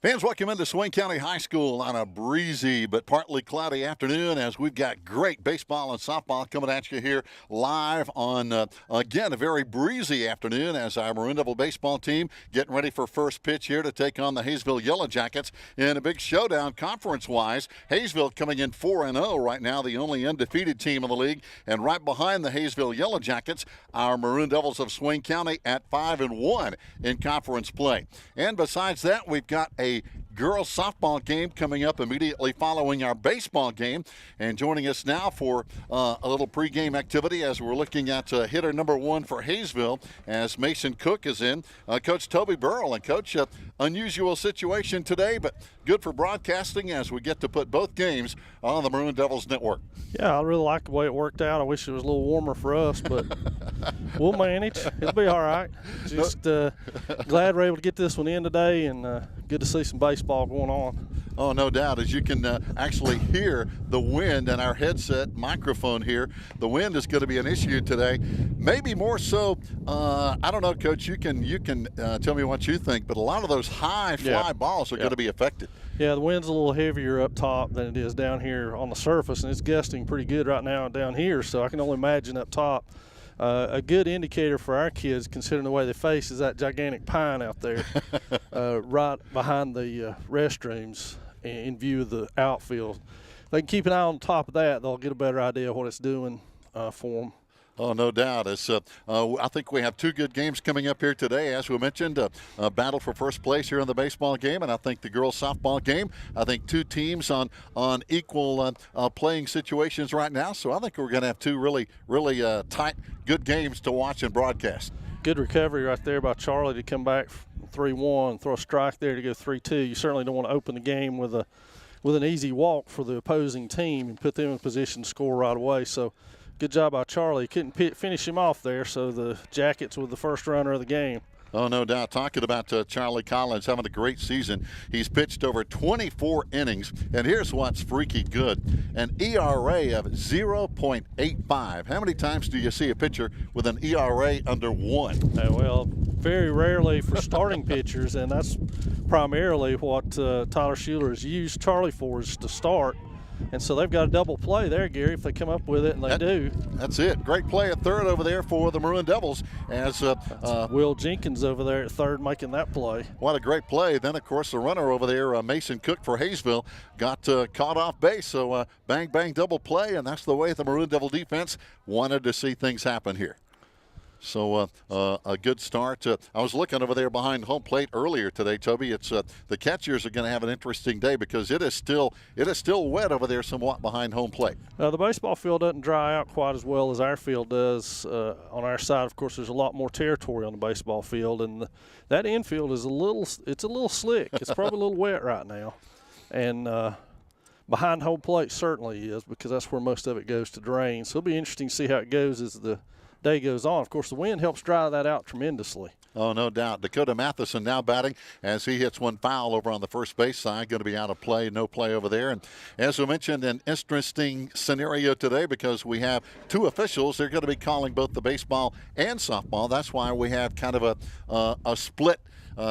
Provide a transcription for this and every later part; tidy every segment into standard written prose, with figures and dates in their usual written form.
Fans, welcome into Swain County High School on a breezy but partly cloudy afternoon as we've got great baseball and softball coming at you here live on, again, a very breezy afternoon as our Maroon Devil baseball team getting ready for first pitch here to take on the Hayesville Yellow Jackets in a big showdown conference-wise. Hayesville coming in 4-0 right now, the only undefeated team in the league, and right behind the Hayesville Yellow Jackets, our Maroon Devils of Swain County at 5-1 in conference play. And besides that, we've got a girls softball game coming up immediately following our baseball game. And joining us now for a little pregame activity as we're looking at hitter number one for Hayesville as Mason Cook is in, Coach Toby Burrell. And Coach, unusual situation today, but good for broadcasting as we get to put both games on the Maroon Devils network. Yeah, I really like the way it worked out. I wish it was a little warmer for us, but we'll manage. It'll be all right. Just glad we're able to get this one in today, and good to see some baseball going on. Oh, no doubt. As you can actually hear the wind in our headset microphone here, the wind is going to be an issue today. Maybe more so, I don't know, Coach, you can tell me what you think, but a lot of those high fly balls are going to be affected. Yeah, the wind's a little heavier up top than it is down here on the surface, and it's gusting pretty good right now down here, so I can only imagine up top. A good indicator for our kids, considering the way they face, is that gigantic pine out there right behind the restrooms in view of the outfield. If they can keep an eye on top of that, they'll get a better idea of what it's doing for them. Oh, no doubt. It's, I think we have two good games coming up here today. As we mentioned, a battle for first place here in the baseball game, and I think the girls' softball game. I think two teams on equal playing situations right now. So I think we're going to have two really tight, good games to watch and broadcast. Good recovery right there by Charlie to come back 3-1, throw a strike there to go 3-2. You certainly don't want to open the game with an easy walk for the opposing team and put them in position to score right away. So good job by Charlie. Couldn't finish him off there, so the Jackets with the first runner of the game. Oh, no doubt. Talking about Charlie Collins having a great season. He's pitched over 24 innings, and here's what's freaky good. An ERA of 0.85. How many times do you see a pitcher with an ERA under 1? Well, very rarely for starting pitchers, and that's primarily what Tyler Schuler has used Charlie for, is to start. And so they've got a double play there, Gary, if they come up with it, and they do. That's it. Great play at third over there for the Maroon Devils. As Will Jenkins over there at third making that play. What a great play. Then, of course, the runner over there, Mason Cook for Hayesville, got caught off base. So bang, bang, double play, and that's the way the Maroon Devil defense wanted to see things happen here. So a good start. I was looking over there behind home plate earlier today, Toby. It's the catchers are going to have an interesting day because it is still wet over there somewhat behind home plate. The baseball field doesn't dry out quite as well as our field does. On our side, of course, there's a lot more territory on the baseball field, and that infield is a little slick. It's probably a little wet right now, and behind home plate certainly is, because that's where most of it goes to drain. So it'll be interesting to see how it goes as the day goes on. Of course, the wind helps dry that out tremendously. Oh, no doubt. Dakota Matheson now batting as he hits one foul over on the first base side. Going to be out of play, no play over there. And as we mentioned, an interesting scenario today because we have two officials. They're going to be calling both the baseball and softball. That's why we have kind of a split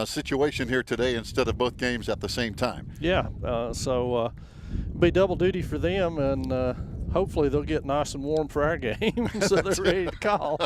situation here today instead of both games at the same time. Yeah, so be double duty for them, and hopefully they'll get nice and warm for our game so they're ready to call.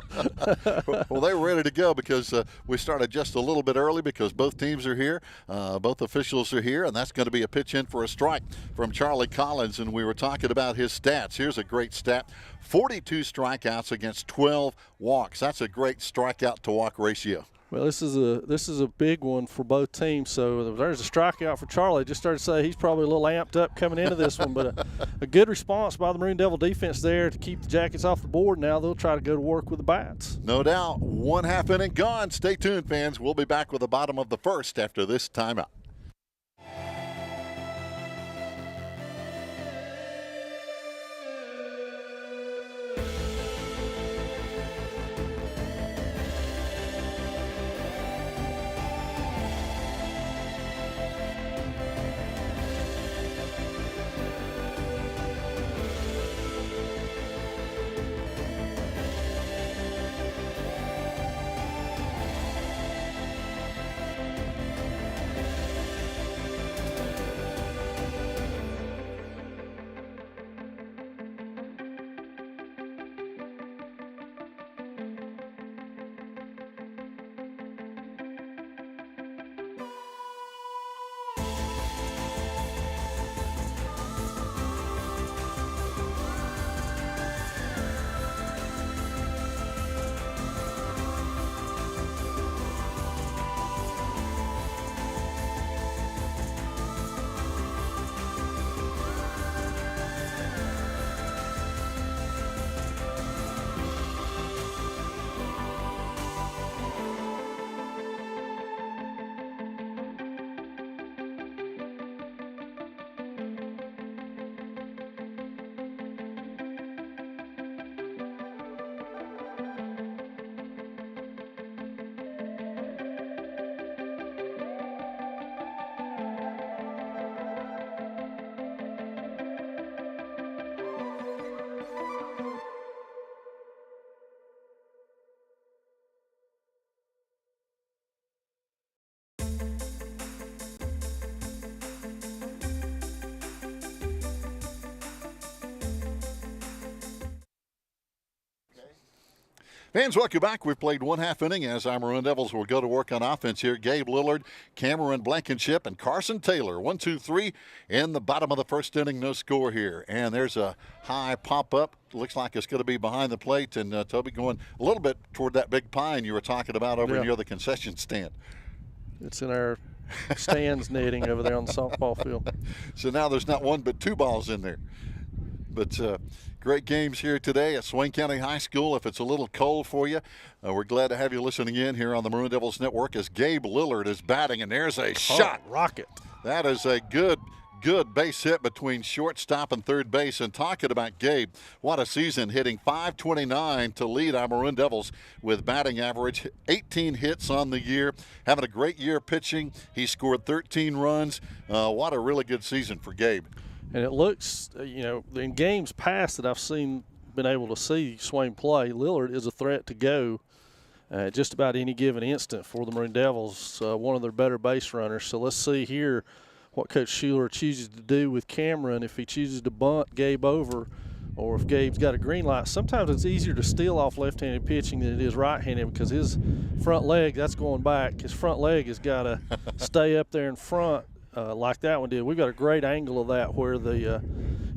Well, they were ready to go because we started just a little bit early because both teams are here. Both officials are here, and that's going to be a pitch in for a strike from Charlie Collins. And we were talking about his stats. Here's a great stat. 42 strikeouts against 12 walks. That's a great strikeout to walk ratio. Well, this is a big one for both teams. So there's a strikeout for Charlie. Just started to say he's probably a little amped up coming into this one, but a good response by the Maroon Devil defense there to keep the Jackets off the board. Now they'll try to go to work with the bats. No doubt. 1/2 inning gone. Stay tuned, fans. We'll be back with the bottom of the first after this timeout. Fans, welcome back. We've played 1/2 inning as our Maroon Devils will go to work on offense here. Gabe Lillard, Cameron Blankenship, and Carson Taylor. 1, 2, 3 in the bottom of the first inning. No score here. And there's a high pop-up. Looks like it's going to be behind the plate. And Toby going a little bit toward that big pine you were talking about over near the concession stand. It's in our stands netting over there on the softball field. So now there's not one but two balls in there. But great games here today at Swain County High School. If it's a little cold for you, we're glad to have you listening in here on the Maroon Devils Network as Gabe Lillard is batting, and there's a shot. Rocket. That is a good base hit between shortstop and third base. And talking about Gabe, what a season, hitting .529 to lead our Maroon Devils with batting average, 18 hits on the year, having a great year pitching. He scored 13 runs. What a really good season for Gabe. And it looks, in games past that I've been able to see Swain play, Lillard is a threat to go just about any given instant for the Maroon Devils, one of their better base runners. So let's see here what Coach Schuler chooses to do with Cameron, if he chooses to bunt Gabe over or if Gabe's got a green light. Sometimes it's easier to steal off left-handed pitching than it is right-handed because his front leg, that's going back. His front leg has got to stay up there in front. Like that one did. We've got a great angle of that where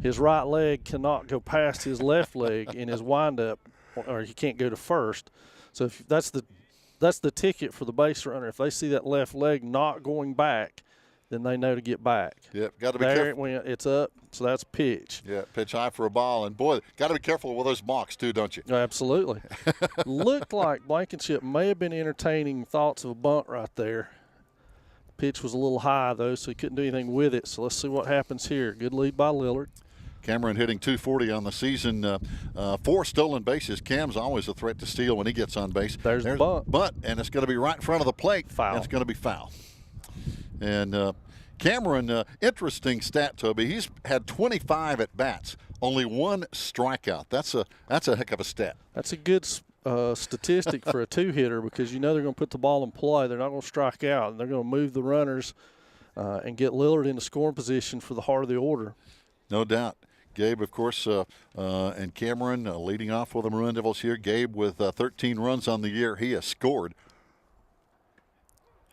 his right leg cannot go past his left leg in his windup, or he can't go to first. So if that's the ticket for the base runner. If they see that left leg not going back, then they know to get back. Yep, got to be there careful. It went, it's up, so that's pitch. Yeah, pitch high for a ball. And, boy, got to be careful with those balks too, don't you? Absolutely. Looked like Blankenship may have been entertaining thoughts of a bunt right there. Pitch was a little high, though, so he couldn't do anything with it. So let's see what happens here. Good lead by Lillard. Cameron hitting .240 on the season. 4 stolen bases. Cam's always a threat to steal when he gets on base. There's the bunt. Bunt, and it's going to be right in front of the plate. Foul. And it's going to be foul. And Cameron, interesting stat, Toby. He's had 25 at-bats, only 1 strikeout. That's a heck of a stat. That's a good statistic for a two-hitter because they're going to put the ball in play. They're not going to strike out, and they're going to move the runners and get Lillard into scoring position for the heart of the order. No doubt. Gabe, of course, and Cameron leading off for the Maroon Devils here. Gabe with 13 runs on the year. He has scored.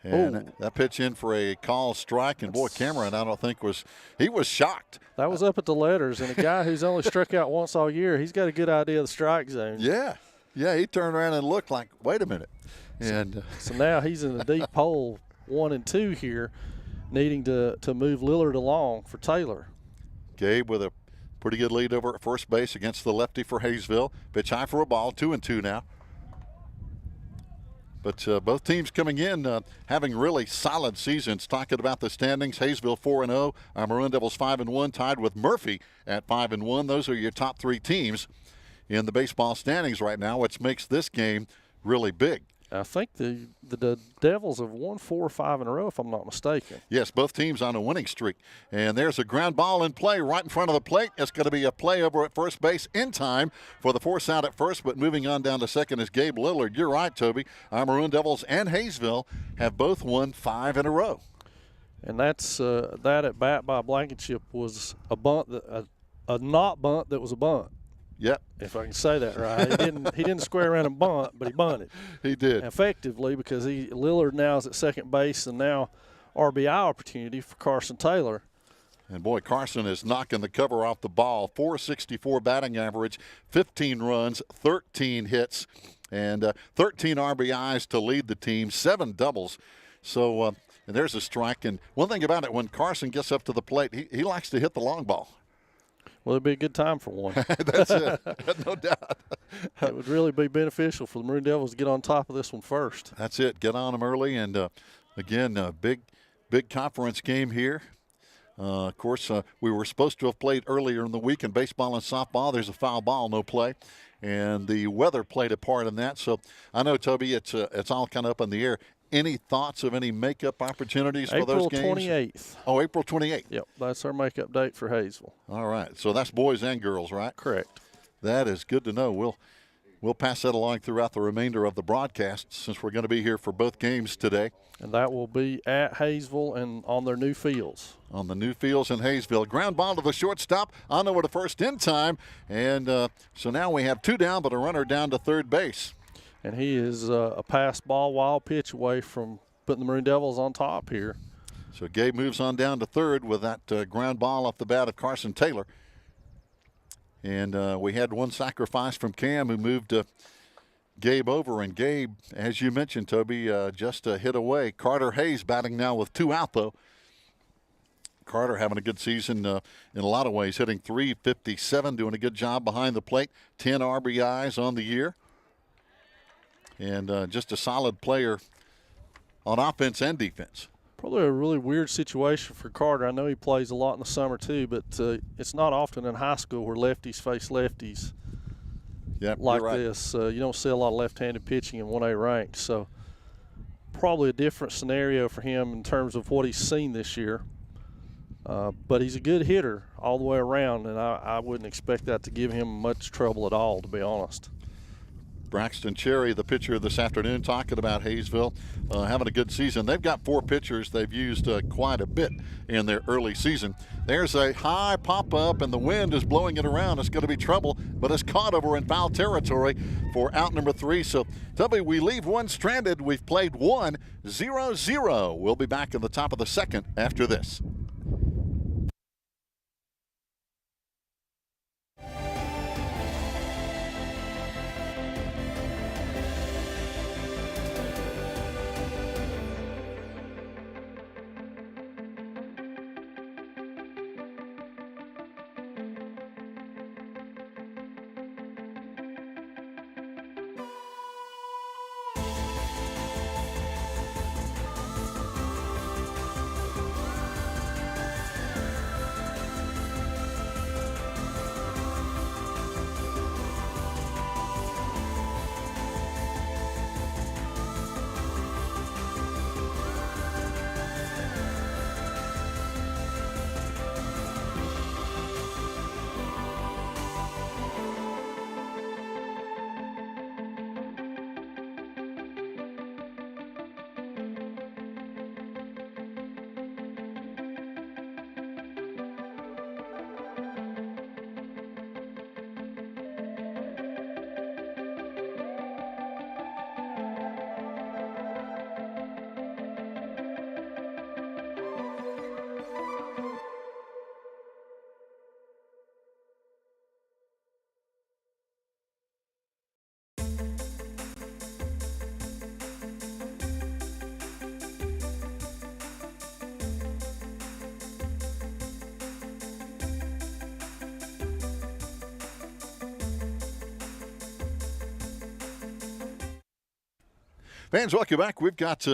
And that pitch in for a call strike. And, boy, Cameron, I don't think was shocked. That was up at the letters. And a guy who's only struck out once all year, he's got a good idea of the strike zone. Yeah. Yeah, he turned around and looked like, wait a minute. And so now he's in the deep hole 1 and 2 here, needing to move Lillard along for Taylor. Gabe with a pretty good lead over at first base against the lefty for Hayesville. Pitch high for a ball, 2 and 2 now. But both teams coming in having really solid seasons. Talking about the standings, Hayesville 4-0, our Maroon Devils 5-1, tied with Murphy at 5-1. Those are your top 3 teams in the baseball standings right now, which makes this game really big. I think the Devils have won 4 or 5 in a row, if I'm not mistaken. Yes, both teams on a winning streak. And there's a ground ball in play right in front of the plate. It's going to be a play over at first base in time for the force out at first, but moving on down to second is Gabe Lillard. You're right, Toby. Our Maroon Devils and Hayesville have both won 5 in a row. And that's that at bat by Blankenship was a bunt, a not bunt that was a bunt. Yep. If I can say that right. He didn't square around and bunt, but he bunted. He did. Effectively, because Lillard now is at second base, and now RBI opportunity for Carson Taylor. And, boy, Carson is knocking the cover off the ball. .464 batting average, 15 runs, 13 hits, and 13 RBIs to lead the team, 7 doubles. So, and there's a strike. And one thing about it, when Carson gets up to the plate, he likes to hit the long ball. Well, it'd be a good time for one. That's it, no doubt. It would really be beneficial for the Maroon Devils to get on top of this one first. That's it. Get on them early. And, again, a big conference game here. Of course, we were supposed to have played earlier in the week in baseball and softball. There's a foul ball, no play. And the weather played a part in that. So I know, Toby, it's all kind of up in the air. Any thoughts of any makeup opportunities for those games? April 28th. Oh, April 28th. Yep, that's our makeup date for Hayesville. All right. So that's boys and girls, right? Correct. That is good to know. We'll pass that along throughout the remainder of the broadcast since we're going to be here for both games today. And that will be at Hayesville and on their new fields. On the new fields in Hayesville. Ground ball to the shortstop. On over to first in time. And so now we have 2 down, but a runner down to third base. And he is a pass ball, wild pitch away from putting the Maroon Devils on top here. So Gabe moves on down to third with that ground ball off the bat of Carson Taylor. And we had one sacrifice from Cam, who moved Gabe over. And Gabe, as you mentioned, Toby, just hit away. Carter Hayes batting now with 2 out, though. Carter having a good season in a lot of ways, hitting .357, doing a good job behind the plate. 10 RBIs on the year. And just a solid player on offense and defense. Probably a really weird situation for Carter. I know he plays a lot in the summer too, but it's not often in high school where lefties face lefties like right. this. You don't see a lot of left-handed pitching in 1A ranked, so probably a different scenario for him in terms of what he's seen this year. But he's a good hitter all the way around, and I wouldn't expect that to give him much trouble at all, to be honest. Braxton Cherry, the pitcher this afternoon, talking about Hayesville having a good season. They've got 4 pitchers they've used quite a bit in their early season. There's a high pop-up, and the wind is blowing it around. It's going to be trouble, but it's caught over in foul territory for out number 3. So, Tubby, we leave one stranded. We've played 1-0-0. We'll be back in the top of the second after this. Fans, welcome back. We've got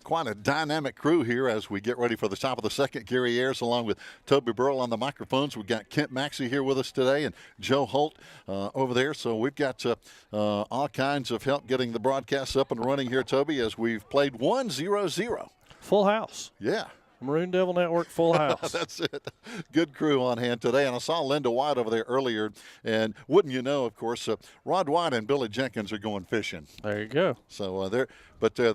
quite a dynamic crew here as we get ready for the top of the second. Gary Ayers along with Toby Burrell on the microphones. We've got Kent Maxey here with us today and Joe Holt over there. So we've got all kinds of help getting the broadcast up and running here, Toby, as we've played 1-0-0. Full house. Yeah. Maroon Devil Network, full house. That's it. Good crew on hand today. And I saw Linda White over there earlier. And wouldn't you know, of course, Rod White and Billy Jenkins are going fishing. There you go. So they're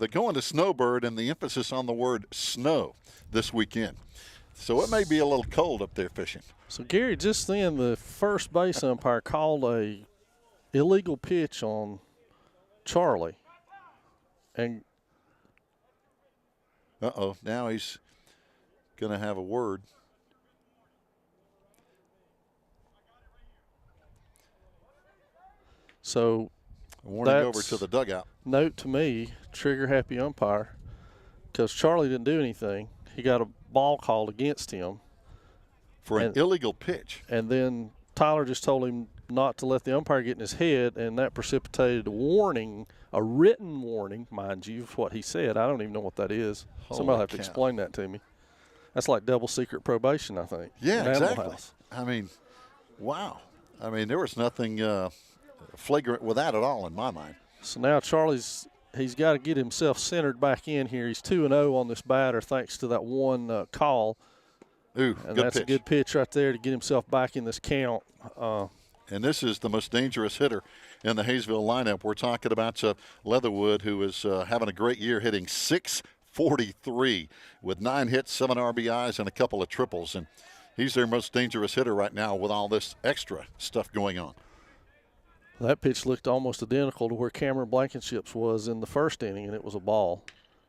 going to Snowbird, and the emphasis on the word snow this weekend. So it may be a little cold up there fishing. So, Gary, just then the first base umpire called a illegal pitch on Charlie. And now he's going to have a word. So warning over to the dugout. Note to me, trigger happy umpire, because Charlie didn't do anything. He got a ball called against him for an illegal pitch. And then Tyler just told him not to let the umpire get in his head, and that precipitated a warning, a written warning, mind you, of what he said. I don't even know what that is. Somebody will have to explain that to me. That's like double secret probation, I think. Yeah, exactly. I mean, wow. I mean, there was nothing flagrant with that at all in my mind. So now he's got to get himself centered back in here. He's 2-0 on this batter thanks to that one call. Ooh, and good that's pitch. A good pitch right there to get himself back in this count. And this is the most dangerous hitter in the Hayesville lineup. We're talking about Leatherwood, who is having a great year, hitting .643 with 9 hits, 7 RBIs, and a couple of triples. And he's their most dangerous hitter right now with all this extra stuff going on. That pitch looked almost identical to where Cameron Blankenship's was in the first inning, and it was a ball.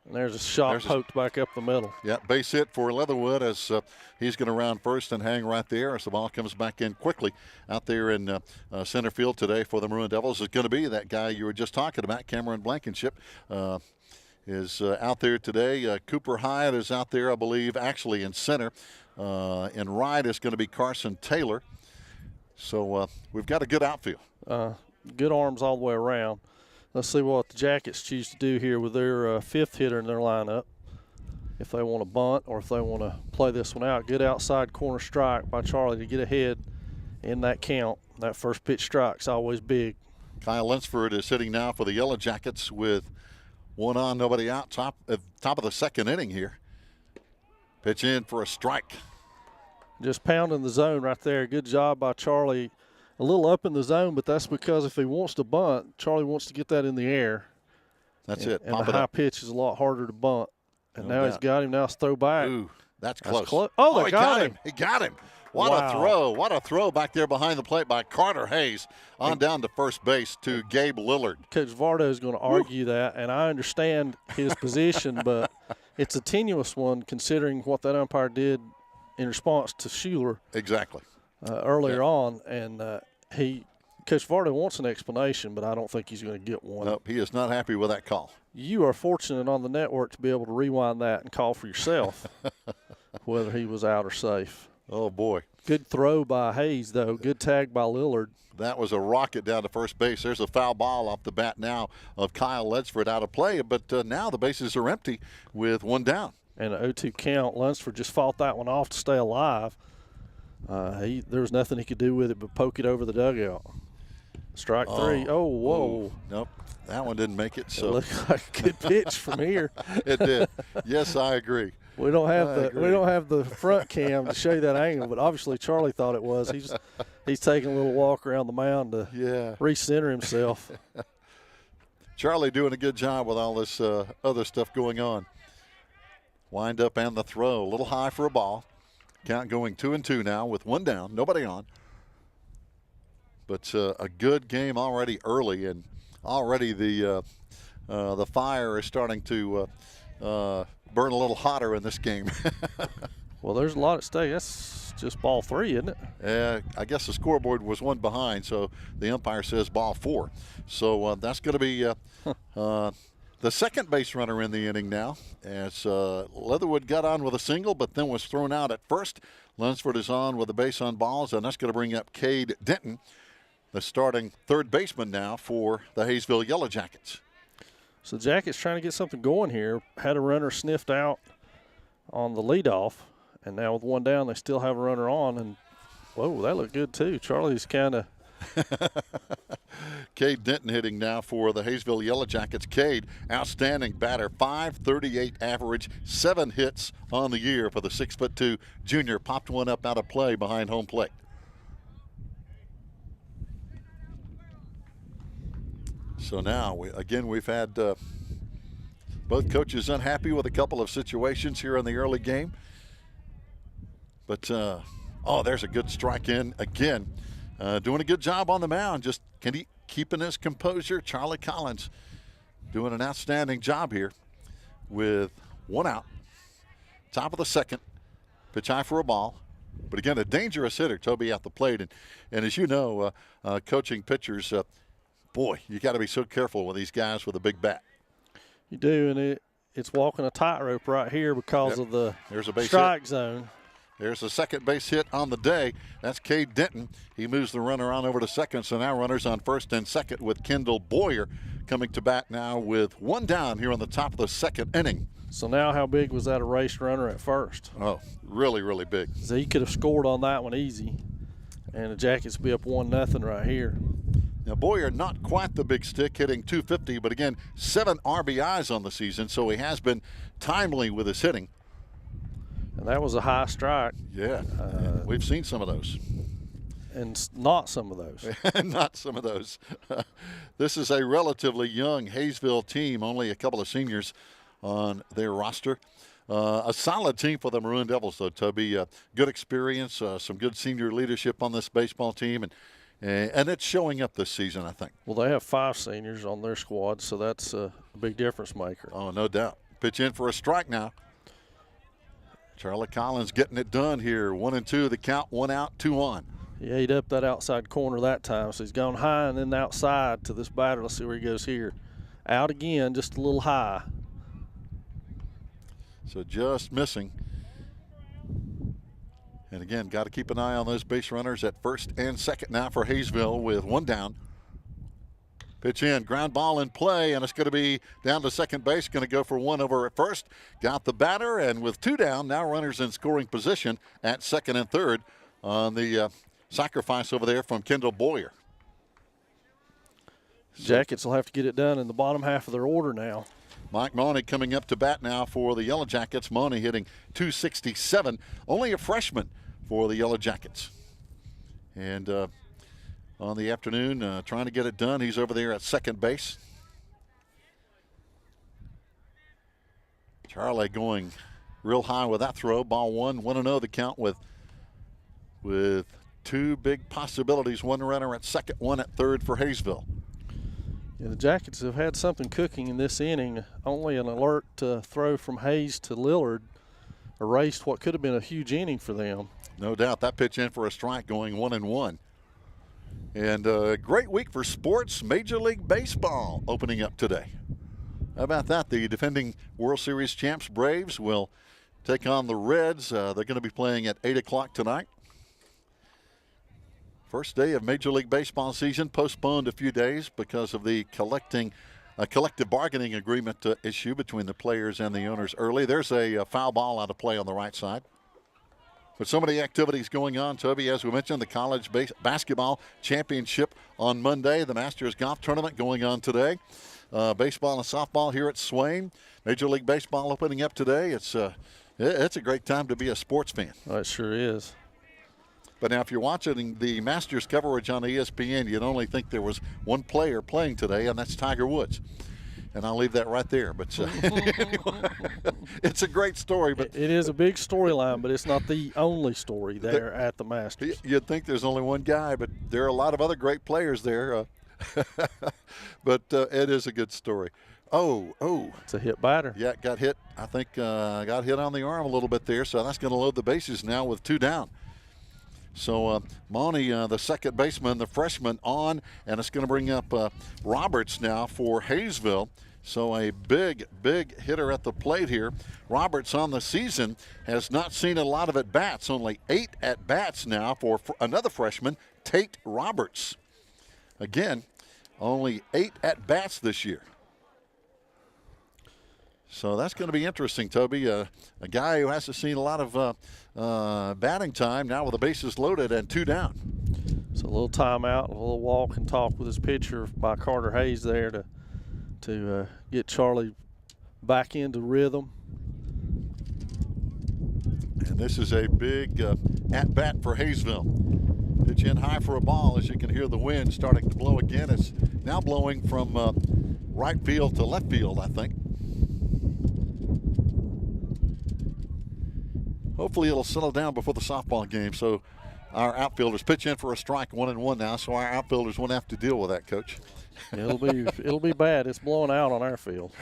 And there's a shot poked back up the middle. Yeah, base hit for Leatherwood as he's going to round first and hang right there as the ball comes back in quickly. Out there in center field today for the Maroon Devils is going to be that guy you were just talking about, Cameron Blankenship. Is out there today. Cooper Hyatt is out there, I believe, actually in center. In right is going to be Carson Taylor. So we've got a good outfield. Good arms all the way around. Let's see what the Jackets choose to do here with their fifth hitter in their lineup. If they want to bunt or if they want to play this one out. Good outside corner strike by Charlie to get ahead in that count. That first pitch strike's always big. Kyle Lunsford is hitting now for the Yellow Jackets with one on, nobody out. Top of the second inning here. Pitch in for a strike. Just pounding the zone right there. Good job by Charlie. A little up in the zone, but that's because if he wants to bunt, Charlie wants to get that in the air. That's it. And the high pitch is a lot harder to bunt. And now he's got him. Now it's throw back. Ooh, that's close. Oh, they got him. He got him. What a throw. What a throw back there behind the plate by Carter Hayes on down to first base to Gabe Lillard. Coach Vardo is going to argue that, and I understand his position, but it's a tenuous one considering what that umpire did in response to Schuler. Exactly. Earlier on, and Coach Vardo wants an explanation, but I don't think he's going to get one. Nope, he is not happy with that call. You are fortunate on the network to be able to rewind that and call for yourself whether he was out or safe. Oh, boy. Good throw by Hayes, though. Good tag by Lillard. That was a rocket down to first base. There's a foul ball off the bat now of Kyle Lunsford out of play, but now the bases are empty with one down. And an 0-2 count. Lunsford just fought that one off to stay alive. There was nothing he could do with it but poke it over the dugout. Strike three. Oh, whoa. Nope, that one didn't make it. So it looked like a good pitch from here. It did. Yes, I agree. We don't have the front cam to show you that angle, but obviously Charlie thought it was. He's taking a little walk around the mound to recenter himself. Charlie doing a good job with all this other stuff going on. Wind up and the throw, a little high for a ball. Count going 2-2 now with one down, nobody on. But a good game already early, and already the fire is starting to burn a little hotter in this game. Well, there's a lot at stake. That's just ball 3, isn't it? I guess the scoreboard was one behind, so the umpire says ball 4. So that's going to be the second base runner in the inning now, as Leatherwood got on with a single, but then was thrown out at first. Lunsford is on with a base on balls, and that's going to bring up Cade Denton, the starting third baseman now for the Hayesville Yellow Jackets. So Jackets trying to get something going here. Had a runner sniffed out on the leadoff, and now with one down, they still have a runner on. And whoa, that looked good too. Charlie's kind of. Cade Denton hitting now for the Hayesville Yellow Jackets. Cade, outstanding batter, .538 average, 7 hits on the year for the 6'2" junior. Popped one up out of play behind home plate. So now, we've had both coaches unhappy with a couple of situations here in the early game. But, there's a good strike in again. Doing a good job on the mound, just keeping his composure. Charlie Collins doing an outstanding job here with one out. Top of the second, pitch high for a ball. But again, a dangerous hitter, Toby, at the plate. And as you know, coaching pitchers, boy, you got to be so careful with these guys with a big bat. You do, and it's walking a tightrope right here because of the strike zone. There's a second base hit on the day. That's Cade Denton. He moves the runner on over to second, so now runners on first and second with Kendall Boyer coming to bat now with one down here on the top of the second inning. So now how big was that erased runner at first? Oh, really, really big. So he could have scored on that one easy, and the Jackets be up 1-0 right here. Now, Boyer not quite the big stick, hitting .250, but again, 7 RBIs on the season, so he has been timely with his hitting. And that was a high strike. Yeah, we've seen some of those. And not some of those. Not some of those. This is a relatively young Hayesville team, only a couple of seniors on their roster. A solid team for the Maroon Devils, though, Toby. Good experience, some good senior leadership on this baseball team. And it's showing up this season, I think. Well, they have 5 seniors on their squad, so that's a big difference maker. Oh, no doubt. Pitch in for a strike now. Charlie Collins getting it done here. 1-2, the count, 1 out, 2 on. He ate up that outside corner that time, so he's gone high and then outside to this batter. Let's see where he goes here. Out again, just a little high. So just missing. And again, got to keep an eye on those base runners at first and second now for Hayesville with 1 down. Pitch in, ground ball in play, and it's going to be down to second base. Going to go for 1 over at first. Got the batter, and with 2 down, now runners in scoring position at second and third on the sacrifice over there from Kendall Boyer. Jackets will have to get it done in the bottom half of their order now. Mike Mauney coming up to bat now for the Yellow Jackets. Mauney hitting .267, only a freshman for the Yellow Jackets. And on the afternoon, trying to get it done. He's over there at second base. Charlie going real high with that throw. Ball 1, 1-0 the count with 2 big possibilities. 1 runner at second, 1 at third for Hayesville. Yeah, the Jackets have had something cooking in this inning. Only an alert throw from Hayes to Lillard erased what could have been a huge inning for them. No doubt. That pitch in for a strike, going 1-1. And a great week for sports. Major League Baseball opening up today. How about that? The defending World Series champs Braves will take on the Reds. They're going to be playing at 8 o'clock tonight. First day of Major League Baseball season, postponed a few days because of the collective bargaining agreement issue between the players and the owners early. There's a foul ball out of play on the right side. But so many activities going on, Toby, as we mentioned, the college basketball championship on Monday, the Masters golf tournament going on today, baseball and softball here at Swain. Major League Baseball opening up today. It's a great time to be a sports fan. Oh, it sure is. But now if you're watching the Masters coverage on ESPN, you'd only think there was one player playing today, and that's Tiger Woods. And I'll leave that right there. But anyway, it's a great story. But it is a big storyline, but it's not the only story there at the Masters. You'd think there's only one guy, but there are a lot of other great players there. But it is a good story. Oh. It's a hit batter. Yeah, got hit. I think got hit on the arm a little bit there, so that's going to load the bases now with 2 down. So Mauney, the second baseman, the freshman, on, and it's going to bring up Roberts now for Hayesville. So a big hitter at the plate here. Roberts on the season has not seen a lot of at-bats, only 8 at-bats now for another freshman, Tate Roberts. Again, only 8 at-bats this year. So that's going to be interesting, Toby. A guy who hasn't seen a lot of batting time now with the bases loaded and 2 down. So a little timeout, a little walk and talk with his pitcher by Carter Hayes there to get Charlie back into rhythm. And this is a big at-bat for Hayesville. Pitch in high for a ball. As you can hear the wind starting to blow again. It's now blowing from right field to left field, I think. Hopefully it'll settle down before the softball game. So our outfielders pitch in for a strike, 1-1 now. So our outfielders won't have to deal with that, Coach. It'll be bad. It's blowing out on our field.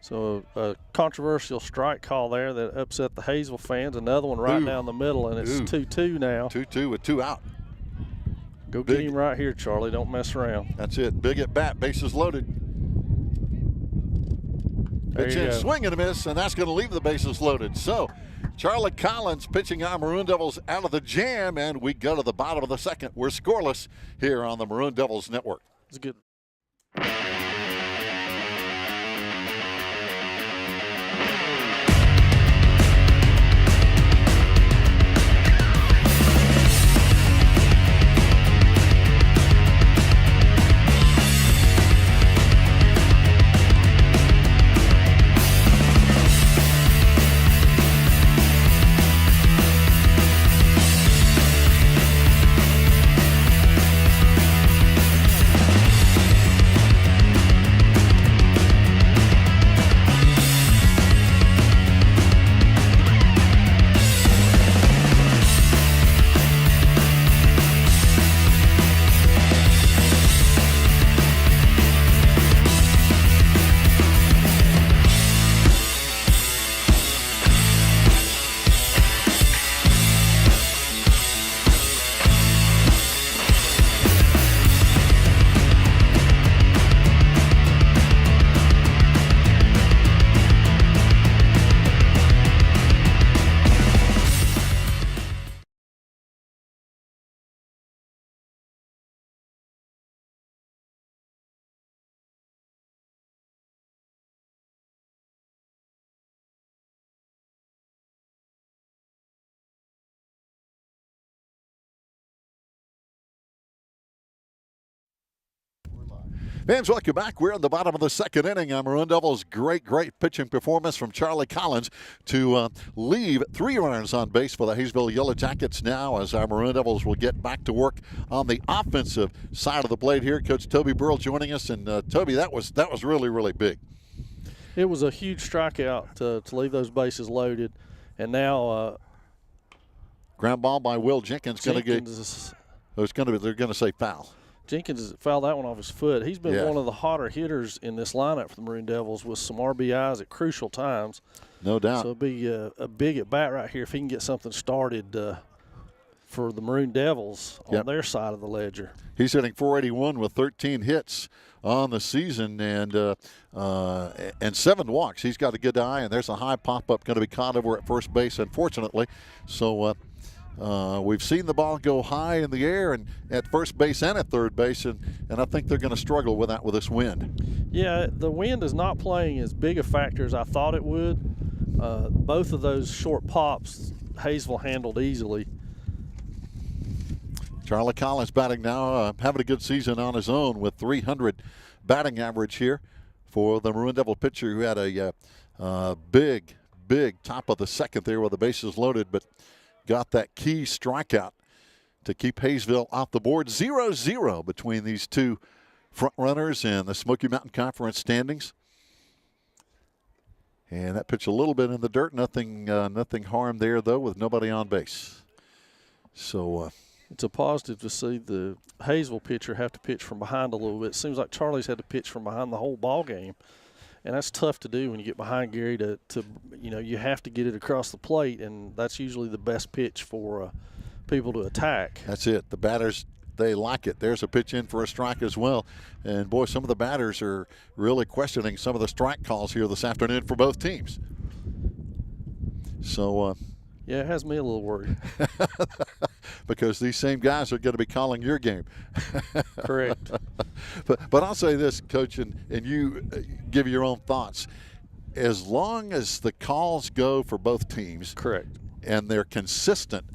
So a controversial strike call there that upset the Hayesville fans. Another one right down the middle, and it's 2-2 now. 2-2 with 2 out. Go get him right here, Charlie. Don't mess around. That's it. Big at bat. Bases loaded. Pitch in, swing and a miss, and that's going to leave the bases loaded. So Charlie Collins pitching our Maroon Devils out of the jam, and we go to the bottom of the second. We're scoreless here on the Maroon Devils Network. It's good. Fans, welcome back. We're in the bottom of the second inning. Maroon Devils, great pitching performance from Charlie Collins to leave 3 runners on base for the Hayesville Yellow Jackets now, as our Maroon Devils will get back to work on the offensive side of the plate here. Coach Toby Burrell joining us. And, Toby, that was really, really big. It was a huge strikeout to leave those bases loaded. And now ground ball by Will Jenkins. They're going to say foul. Jenkins has fouled that one off his foot. He's been one of the hotter hitters in this lineup for the Maroon Devils with some RBIs at crucial times. No doubt. So it'll be a big at-bat right here if he can get something started for the Maroon Devils on their side of the ledger. He's hitting .481 with 13 hits on the season and 7 walks. He's got a good eye, and there's a high pop-up going to be caught over at first base, unfortunately. So we've seen the ball go high in the air and at first base and at third base, and I think they're going to struggle with that with this wind. Yeah, the wind is not playing as big a factor as I thought it would. Both of those short pops, Hayesville handled easily. Charlie Collins batting now, having a good season on his own with .300 batting average here for the Maroon Devil pitcher, who had a big top of the second there with the bases loaded, but got that key strikeout to keep Hayesville off the board. 0-0 between these two front runners in the Smoky Mountain Conference standings. And that pitch a little bit in the dirt. Nothing harmed there, though, with nobody on base. So it's a positive to see the Hayesville pitcher have to pitch from behind a little bit. It seems like Charlie's had to pitch from behind the whole ball game. And that's tough to do when you get behind Gary to you have to get it across the plate, and that's usually the best pitch for people to attack. That's it. The batters, they like it. There's a pitch in for a strike as well. And, boy, some of the batters are really questioning some of the strike calls here this afternoon for both teams. So, yeah, it has me a little worried. Because these same guys are going to be calling your game. Correct. But I'll say this, Coach, and you give your own thoughts. As long as the calls go for both teams, correct, and they're consistent,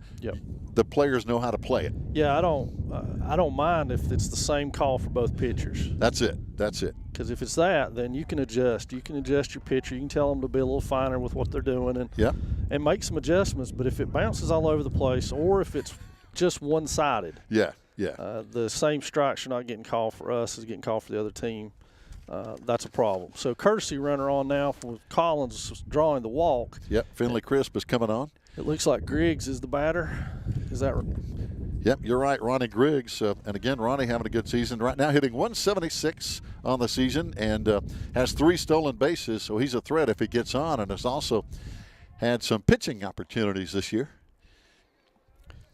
the players know how to play it. Yeah, I don't mind if it's the same call for both pitchers. That's it. Because if it's that, then you can adjust. You can adjust your pitcher. You can tell them to be a little finer with what they're doing and make some adjustments. But if it bounces all over the place, or if it's just one-sided, the same strikes are not getting called for us as getting called for the other team. That's a problem. So courtesy runner on now for Collins drawing the walk. Yep, Finley Crisp is coming on. It looks like Griggs is the batter. Is that right? Yep, you're right, Ronnie Griggs. And again, Ronnie having a good season right now, hitting .176 on the season and has 3 stolen bases, so he's a threat if he gets on, and has also had some pitching opportunities this year.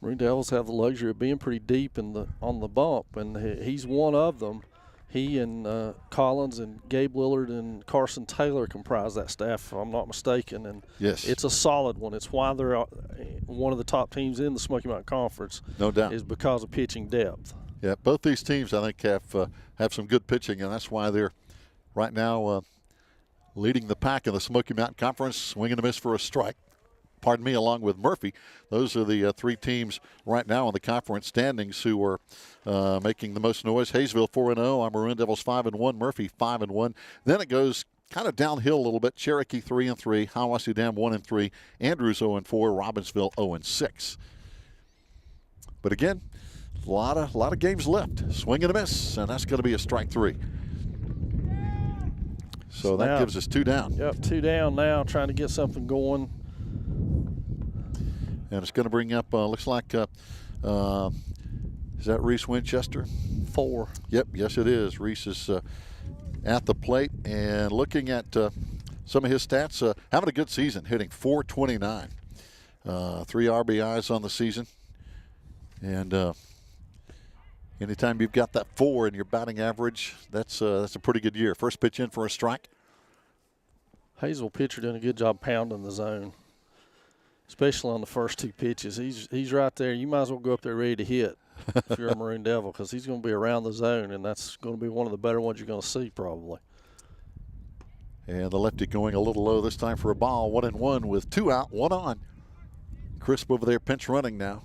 Maroon Devils have the luxury of being pretty deep on the bump, and he's one of them. He and Collins and Gabe Lillard and Carson Taylor comprise that staff, if I'm not mistaken. And yes, it's a solid one. It's why they're one of the top teams in the Smoky Mountain Conference. No doubt. Is because of pitching depth. Yeah, both these teams, I think, have some good pitching, and that's why they're right now leading the pack in the Smoky Mountain Conference, swinging a miss for a strike. Pardon me, along with Murphy. Those are the 3 teams right now in the conference standings who are making the most noise. Hayesville 4-0, Maroon Devils 5-1, Murphy 5-1. Then it goes kind of downhill a little bit. Cherokee 3-3, Hiawassee Dam 1-3, Andrews 0-4, Robbinsville 0-6. But again, a lot of games left. Swing and a miss, and that's going to be a strike 3. So that gives us 2 down. Yep, 2 down now, trying to get something going. And it's going to bring up, looks like, is that Reese Winchester? 4. Yep, yes it is. Reese is at the plate, and looking at some of his stats, having a good season, hitting .429. 3 RBIs on the season. And anytime you've got that 4 in your batting average, that's a pretty good year. First pitch in for a strike. Hayesville pitcher doing a good job pounding the zone, especially on the first 2 pitches. He's right there. You might as well go up there ready to hit if you're a Maroon Devil, because he's going to be around the zone, and that's going to be one of the better ones you're going to see probably. And the lefty going a little low this time for a ball. 1-1 with 2 out, 1 on. Crisp over there pinch running now.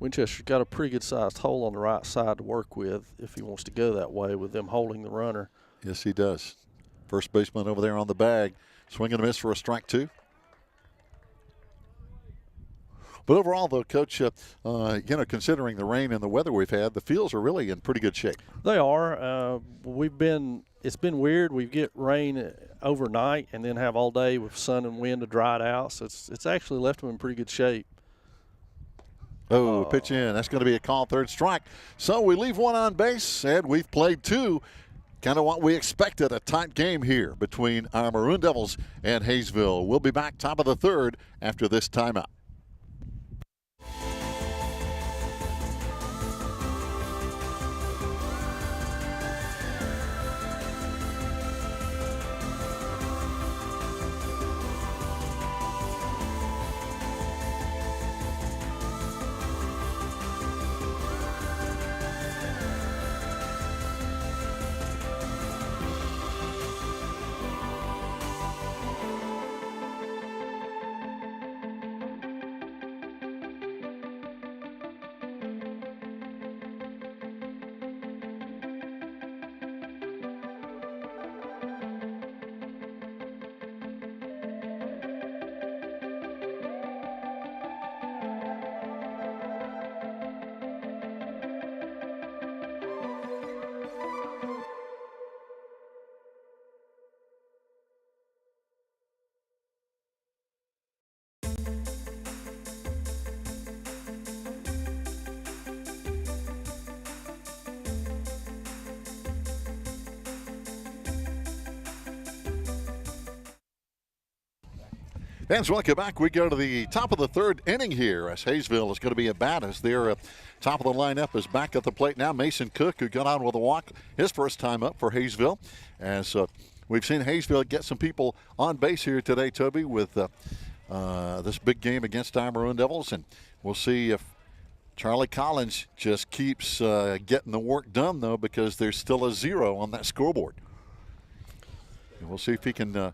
Winchester's got a pretty good-sized hole on the right side to work with if he wants to go that way with them holding the runner. Yes, he does. First baseman over there on the bag. Swing and a miss for a strike 2. But overall, though, Coach, considering the rain and the weather we've had, the fields are really in pretty good shape. They are. It's been weird. We get rain overnight and then have all day with sun and wind to dry it out. So it's actually left them in pretty good shape. Oh, pitch in. That's going to be a call, third strike. So we leave one on base, and we've played 2. Kind of what we expected, a tight game here between our Maroon Devils and Hayesville. We'll be back top of the third after this timeout. Fans, welcome back. We go to the top of the third inning here as Hayesville is going to be at bat as their top of the lineup is back at the plate now. Mason Cook, who got on with a walk, his first time up for Hayesville. As we've seen Hayesville get some people on base here today, Toby, with this big game against our Maroon Devils. And we'll see if Charlie Collins just keeps getting the work done, though, because there's still a 0 on that scoreboard. And we'll see if he can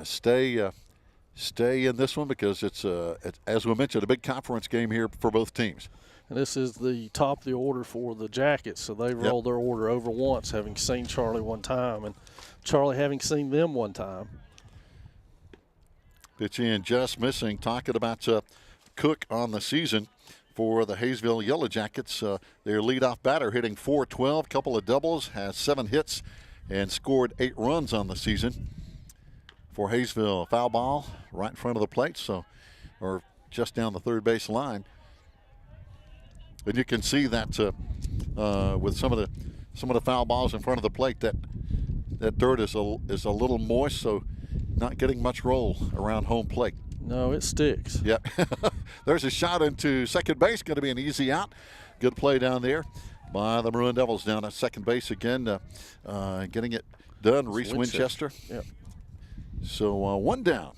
stay in this one because it's as we mentioned, a big conference game here for both teams. And this is the top of the order for the Jackets, so they've rolled their order over once, having seen Charlie one time, and Charlie having seen them one time. Pitch in, just missing. Talking about Cook on the season for the Hayesville Yellow Jackets. Their leadoff batter hitting .412, couple of doubles, has 7 hits, and scored 8 runs on the season. For Hayesville, foul ball right in front of the plate, or just down the third base line. And you can see that with some of the foul balls in front of the plate, that dirt is a little moist, so not getting much roll around home plate. No, it sticks. Yep. There's a shot into second base, going to be an easy out. Good play down there by the Maroon Devils down at second base again, getting it done. Reese Winchester. Yep. So one down.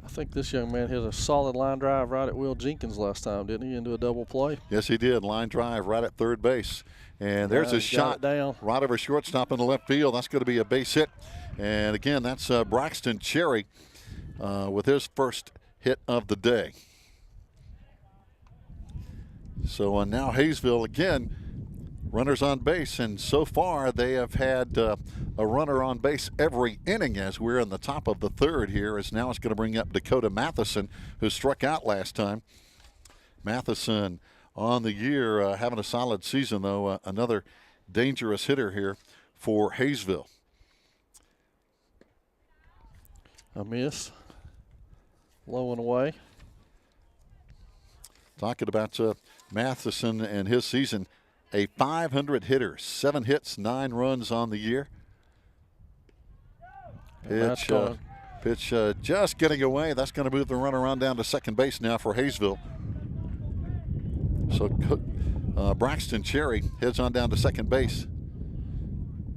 I think this young man hit a solid line drive right at Will Jenkins last time, didn't he, into a double play? Yes, he did. Line drive right at third base. And there's a shot down right over shortstop in the left field. That's going to be a base hit. And again, that's Braxton Cherry with his first hit of the day. So now Hayesville again, runners on base, and so far they have had a runner on base every inning as we're in the top of the third here. As now it's going to bring up Dakota Matheson, who struck out last time. Matheson on the year, having a solid season, though. Another dangerous hitter here for Hayesville. A miss. Low and away. Talking about Matheson and his season. A 500 hitter, 7 hits, 9 runs on the year. Pitch just getting away. That's going to move the runner on down to second base now for Hayesville. So Braxton Cherry heads on down to second base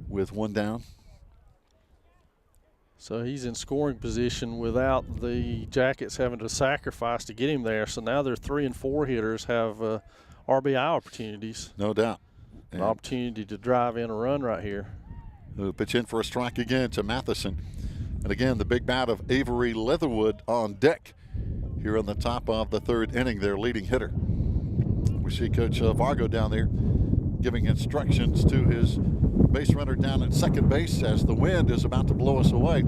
with 1 down. So he's in scoring position without the Jackets having to sacrifice to get him there. So now their 3 and 4 hitters have RBI opportunities. No doubt. An opportunity to drive in a run right here. Pitch in for a strike again to Matheson. And again, the big bat of Avery Leatherwood on deck here on the top of the third inning, their leading hitter. We see Coach Vargo down there giving instructions to his base runner down at second base as the wind is about to blow us away.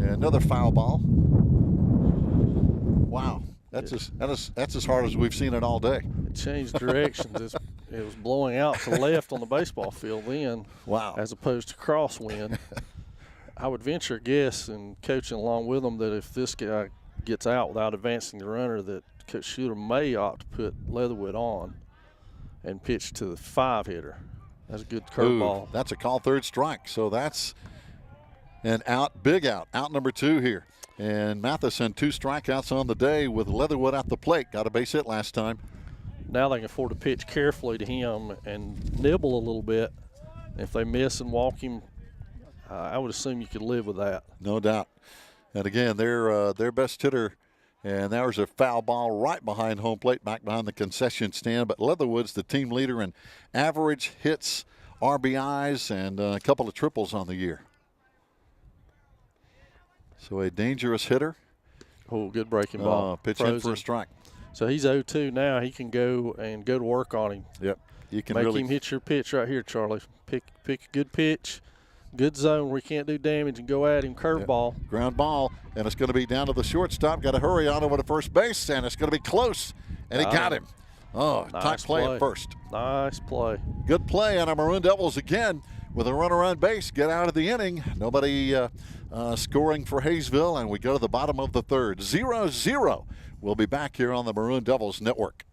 And another foul ball. Wow, that's as hard as we've seen it all day. It changed directions. It was blowing out to left on the baseball field then. Wow. As opposed to crosswind. I would venture a guess, and coaching along with them, that if this guy gets out without advancing the runner, that Coach Shooter may opt to put Leatherwood on and pitch to the 5-hitter. That's a good curveball. That's a call third strike. So that's an out, big out number 2 here. And Matheson 2 strikeouts on the day with Leatherwood at the plate. Got a base hit last time. Now they can afford to pitch carefully to him and nibble a little bit. If they miss and walk him, I would assume you could live with that. No doubt. And again, their best hitter, and there's a foul ball right behind home plate, back behind the concession stand. But Leatherwood's the team leader in average hits, RBIs, and a couple of triples on the year. So a dangerous hitter. Oh, good breaking ball. Pitch in for a strike. So he's 0-2 now. He can go to work on him. Yep. You can make really him hit your pitch right here, Charlie. Pick a good pitch, good zone where he can't do damage, and go at him. Curveball. Yep. Ground ball, and it's going to be down to the shortstop. Got to hurry on over to first base, and it's going to be close. And he got him. Oh, nice tight play at first. Nice play. Good play on our Maroon Devils again with a runner on base. Get out of the inning. Nobody scoring for Hayesville, and we go to the bottom of the third. 0-0. We'll be back here on the Maroon Devils Network.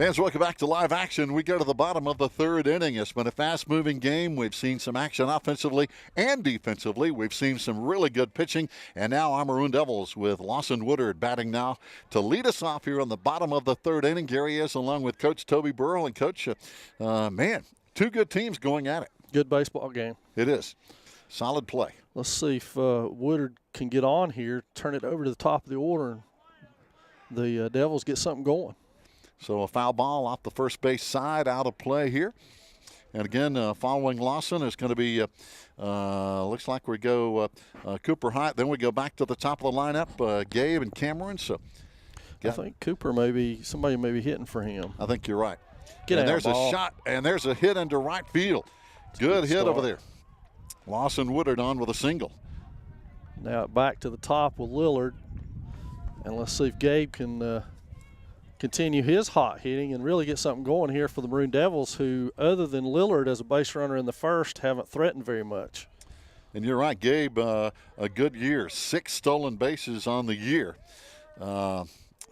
Fans, welcome back to live action. We go to the bottom of the third inning. It's been a fast-moving game. We've seen some action offensively and defensively. We've seen some really good pitching. And now our Maroon Devils with Lawson Woodard batting now to lead us off here on the bottom of the third inning. Gary is along with Coach Toby Burrell. And Coach, man, two good teams going at it. Good baseball game. It is. Solid play. Let's see if Woodard can get on here, turn it over to the top of the order, and the Devils get something going. So a foul ball off the first base side, out of play here. And again, following Lawson is going to be, looks like we go Cooper Hyatt. Then we go back to the top of the lineup, Gabe and Cameron. So I think Cooper somebody may be hitting for him. I think you're right. Get out, there's ball. A shot, and there's a hit into right field. Good hit over there. Lawson Woodard on with a single. Now back to the top with Lillard. And let's see if Gabe can continue his hot hitting and really get something going here for the Maroon Devils, who, other than Lillard as a base runner in the first, haven't threatened very much. And you're right, Gabe, a good year. 6 stolen bases on the year.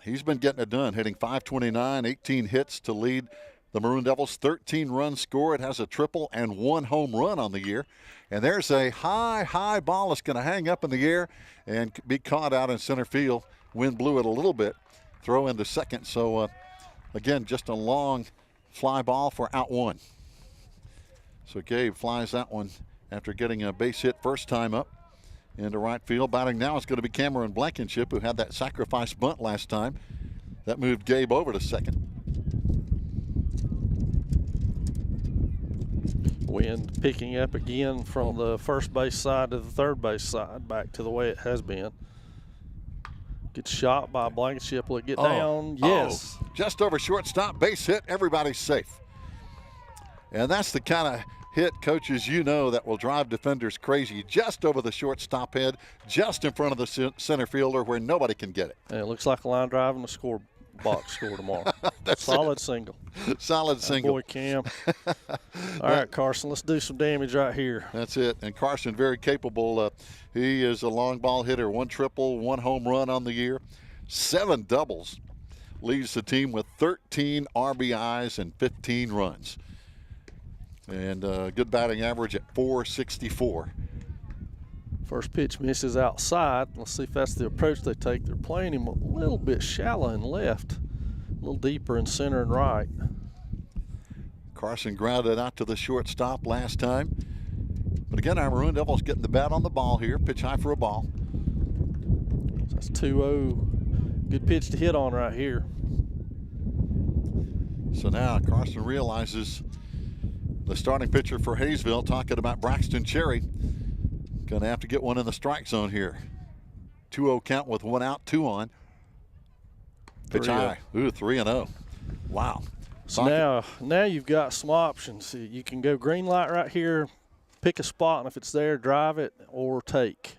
He's been getting it done, hitting .529, 18 hits to lead the Maroon Devils, 13 runs scored, has a triple and 1 home run on the year. And there's a high ball that's going to hang up in the air and be caught out in center field. Wind blew it a little bit. Throw into second. So, again, just a long fly ball for out 1. So Gabe flies that one after getting a base hit first time up into right field. Batting now is going to be Cameron Blankenship, who had that sacrifice bunt last time. That moved Gabe over to second. Wind picking up again from the first base side to the third base side, back to the way it has been. Gets shot by Blankenship. Will it get down? Yes. Just over shortstop, base hit, everybody's safe. And that's the kind of hit, coaches, you know, that will drive defenders crazy. Just over the shortstop head, just in front of the center fielder where nobody can get it. And it looks like a line drive in the score box score tomorrow. That's solid single. Solid single. Boy, Cam. All right, Carson, let's do some damage right here. That's it. And Carson, very capable. He is a long ball hitter. 1 triple, 1 home run on the year, 7 doubles. Leads the team with 13 RBIs and 15 runs. And good batting average at .464. First pitch misses outside. Let's see if that's the approach they take. They're playing him a little bit shallow in left, a little deeper in center and right. Carson grounded out to the shortstop last time. But again, our Maroon Devils getting the bat on the ball here. Pitch high for a ball. So that's 2-0. Good pitch to hit on right here. So now Carson realizes the starting pitcher for Hayesville, talking about Braxton Cherry, going to have to get one in the strike zone here. 2-0 count with 1 out, 2 on. Pitch high. Ooh, 3-0. Wow. So now you've got some options. You can go green light right here, pick a spot, and if it's there, drive it or take.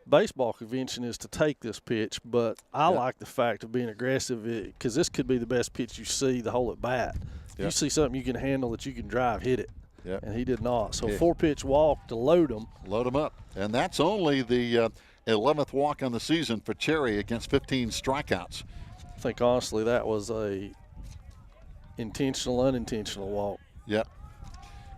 Baseball convention is to take this pitch, but I like the fact of being aggressive because this could be the best pitch you see the whole at bat. If you see something you can handle that you can drive, hit it. Yep. And he did not. So 4-pitch walk to load him. Load him up. And that's only the 11th walk on the season for Cherry against 15 strikeouts. I think, honestly, that was a intentional, unintentional walk. Yep.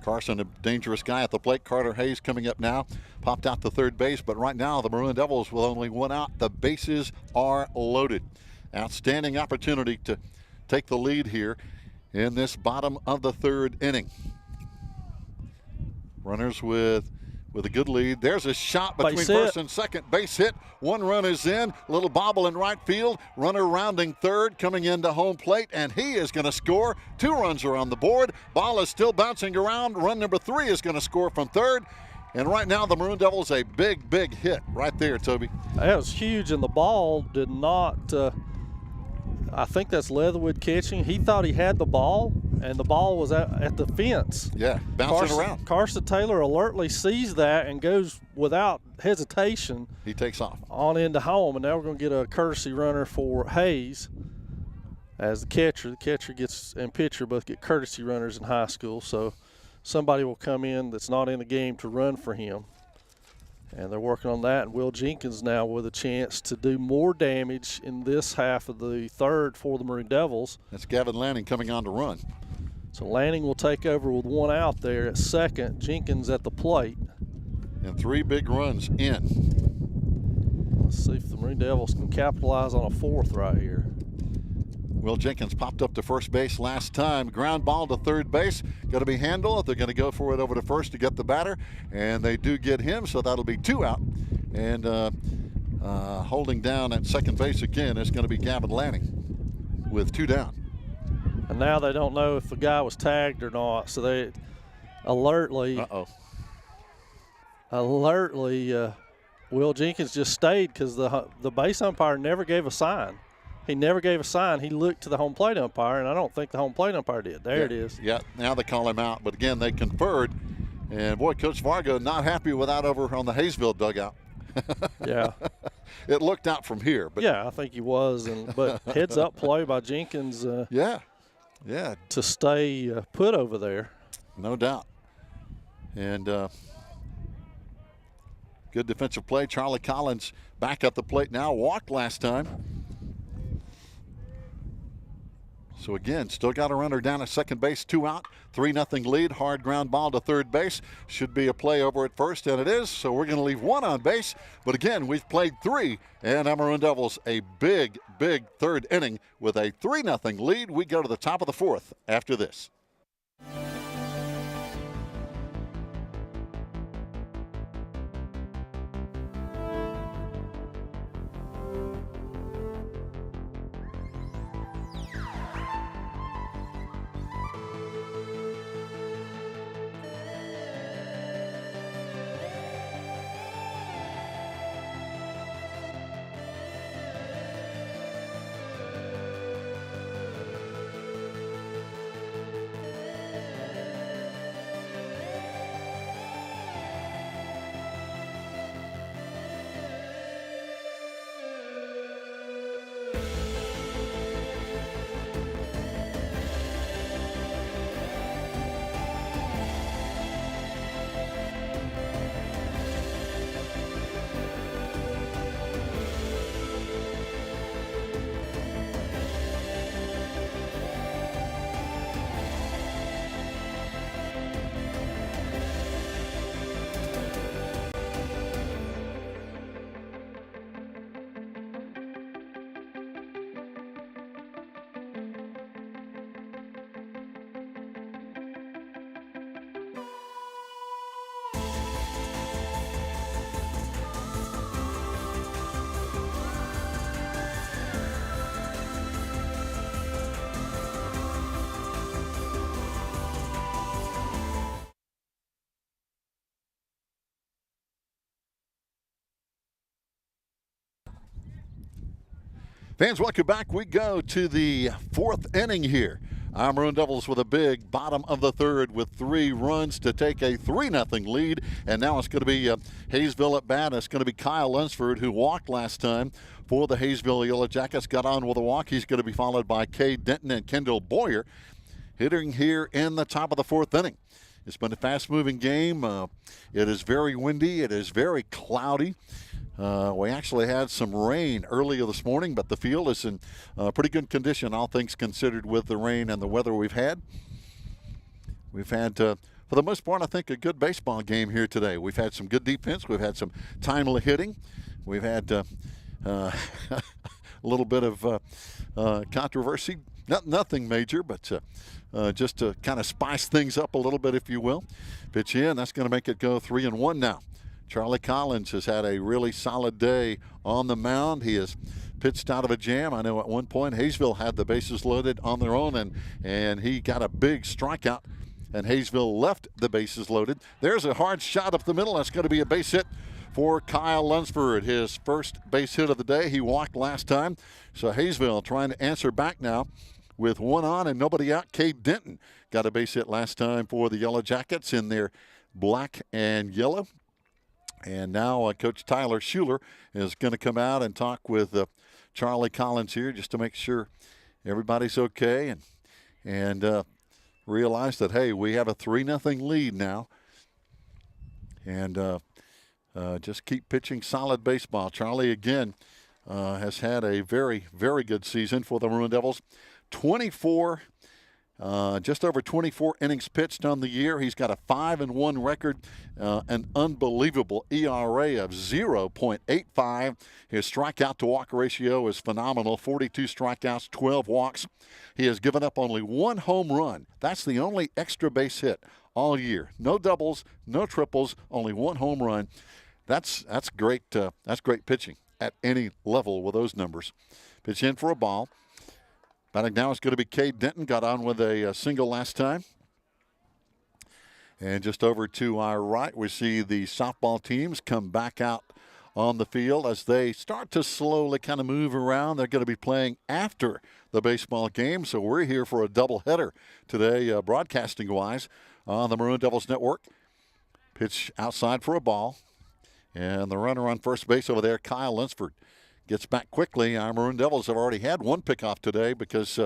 Carson, a dangerous guy at the plate. Carter Hayes coming up now. Popped out to third base, but right now the Maroon Devils with only 1 out. The bases are loaded. Outstanding opportunity to take the lead here in this bottom of the 3rd inning. Runners with a good lead. There's a shot between first and second. Base hit. 1 run is in. A little bobble in right field. Runner rounding third, coming into home plate, and he is going to score. 2 runs are on the board. Ball is still bouncing around. Run number 3 is going to score from third. And right now the Maroon Devils a big hit right there, Toby. That was huge, and the ball did not I think that's Leatherwood catching. He thought he had the ball, and the ball was at the fence. Yeah, bouncing around. Carson Taylor alertly sees that and goes without hesitation. He takes off on into home, and now we're going to get a courtesy runner for Hayes as the catcher. The catcher gets and pitcher both get courtesy runners in high school, so somebody will come in that's not in the game to run for him. And they're working on that, and Will Jenkins now with a chance to do more damage in this half of the 3rd for the Maroon Devils. That's Gavin Lanning coming on to run. So Lanning will take over with 1 out there at second. Jenkins at the plate. And 3 big runs in. Let's see if the Maroon Devils can capitalize on a 4th right here. Will Jenkins popped up to first base last time. Ground ball to third base. Going to be handled. They're going to go for it over to first to get the batter. And they do get him, so that'll be 2 out. And holding down at second base again is going to be Gavin Lanning with 2 down. And now they don't know if the guy was tagged or not, so they alertly Will Jenkins just stayed because the base umpire never gave a sign. He never gave a sign. He looked to the home plate umpire, and I don't think the home plate umpire did. There it is. Yeah, now they call him out. But again, they conferred. And boy, Coach Vargo not happy with that over on the Hayesville dugout. Yeah. It looked out from here. But yeah, I think he was. But heads up play by Jenkins. Yeah. To stay put over there. No doubt. And good defensive play. Charlie Collins back at the plate now. Walked last time. So again, still got a runner down at second base, 2 out, 3-0 lead. Hard ground ball to third base. Should be a play over at first, and it is. So we're going to leave 1 on base. But again, we've played 3, and Maroon Devils a big, big third inning with a 3-0 lead. We go to the top of the 4th after this. Fans, welcome back. We go to the 4th inning here. Our Maroon Devils with a big bottom of the 3rd with 3 runs to take a 3-0 lead. And now it's going to be Hayesville at bat. It's going to be Kyle Lunsford, who walked last time for the Hayesville Yellow Jackets. Got on with a walk. He's going to be followed by Cade Denton and Kendall Boyer hitting here in the top of the 4th inning. It's been a fast-moving game. It is very windy. It is very cloudy. We actually had some rain earlier this morning, but the field is in pretty good condition, all things considered, with the rain and the weather we've had. We've had, for the most part, I think, a good baseball game here today. We've had some good defense. We've had some timely hitting. We've had a little bit of controversy. Nothing major, but just to kind of spice things up a little bit, if you will. Pitch in. That's going to make it go 3-1 now. Charlie Collins has had a really solid day on the mound. He has pitched out of a jam. I know at one point Hayesville had the bases loaded on their own, and he got a big strikeout, and Hayesville left the bases loaded. There's a hard shot up the middle. That's going to be a base hit for Kyle Lunsford, his first base hit of the day. He walked last time. So Hayesville trying to answer back now with 1 on and nobody out. Cade Denton got a base hit last time for the Yellow Jackets in their black and yellow. And now Coach Tyler Schuler is going to come out and talk with Charlie Collins here just to make sure everybody's okay and realize that, hey, we have a 3-0 lead now. And just keep pitching solid baseball. Charlie, again, has had a very, very good season for the Maroon Devils. Just over 24 innings pitched on the year. He's got a 5-1 record, an unbelievable ERA of 0.85. His strikeout to walk ratio is phenomenal. 42 strikeouts, 12 walks. He has given up only 1 home run. That's the only extra base hit all year. No doubles, no triples, only 1 home run. That's great. That's great pitching at any level with those numbers. Pitch in for a ball. Batting now is going to be Cade Denton. Got on with a single last time. And just over to our right, we see the softball teams come back out on the field as they start to slowly kind of move around. They're going to be playing after the baseball game, so we're here for a doubleheader today, broadcasting-wise, on the Maroon Devils Network. Pitch outside for a ball. And the runner on first base over there, Kyle Lunsford, gets back quickly. Our Maroon Devils have already had 1 pickoff today because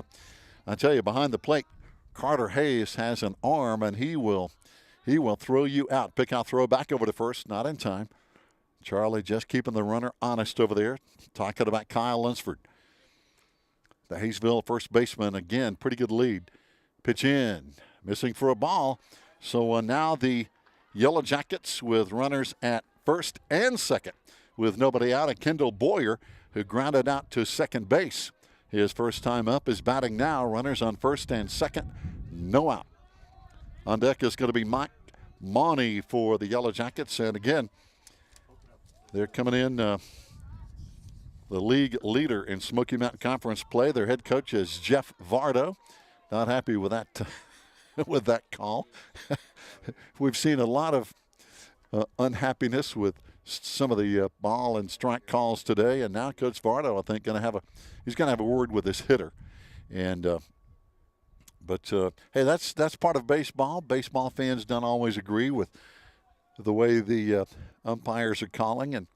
I tell you, behind the plate, Carter Hayes has an arm, and he will throw you out. Pickoff throw back over to first, not in time. Charlie just keeping the runner honest over there, talking about Kyle Lunsford. The Hayesville first baseman, again, pretty good lead. Pitch in, missing for a ball. So now the Yellow Jackets with runners at first and second with nobody out. And Kendall Boyer, who grounded out to second base. His first time up is batting now. Runners on first and second, no out. On deck is going to be Mike Mauney for the Yellow Jackets. And again, they're coming in the league leader in Smoky Mountain Conference play. Their head coach is Jeff Vardo. Not happy with that with that call. We've seen a lot of unhappiness with some of the ball and strike calls today, and now Coach Vardo, I think, he's going to have a word with his hitter. And but hey, that's part of baseball. Baseball fans don't always agree with the way the umpires are calling, and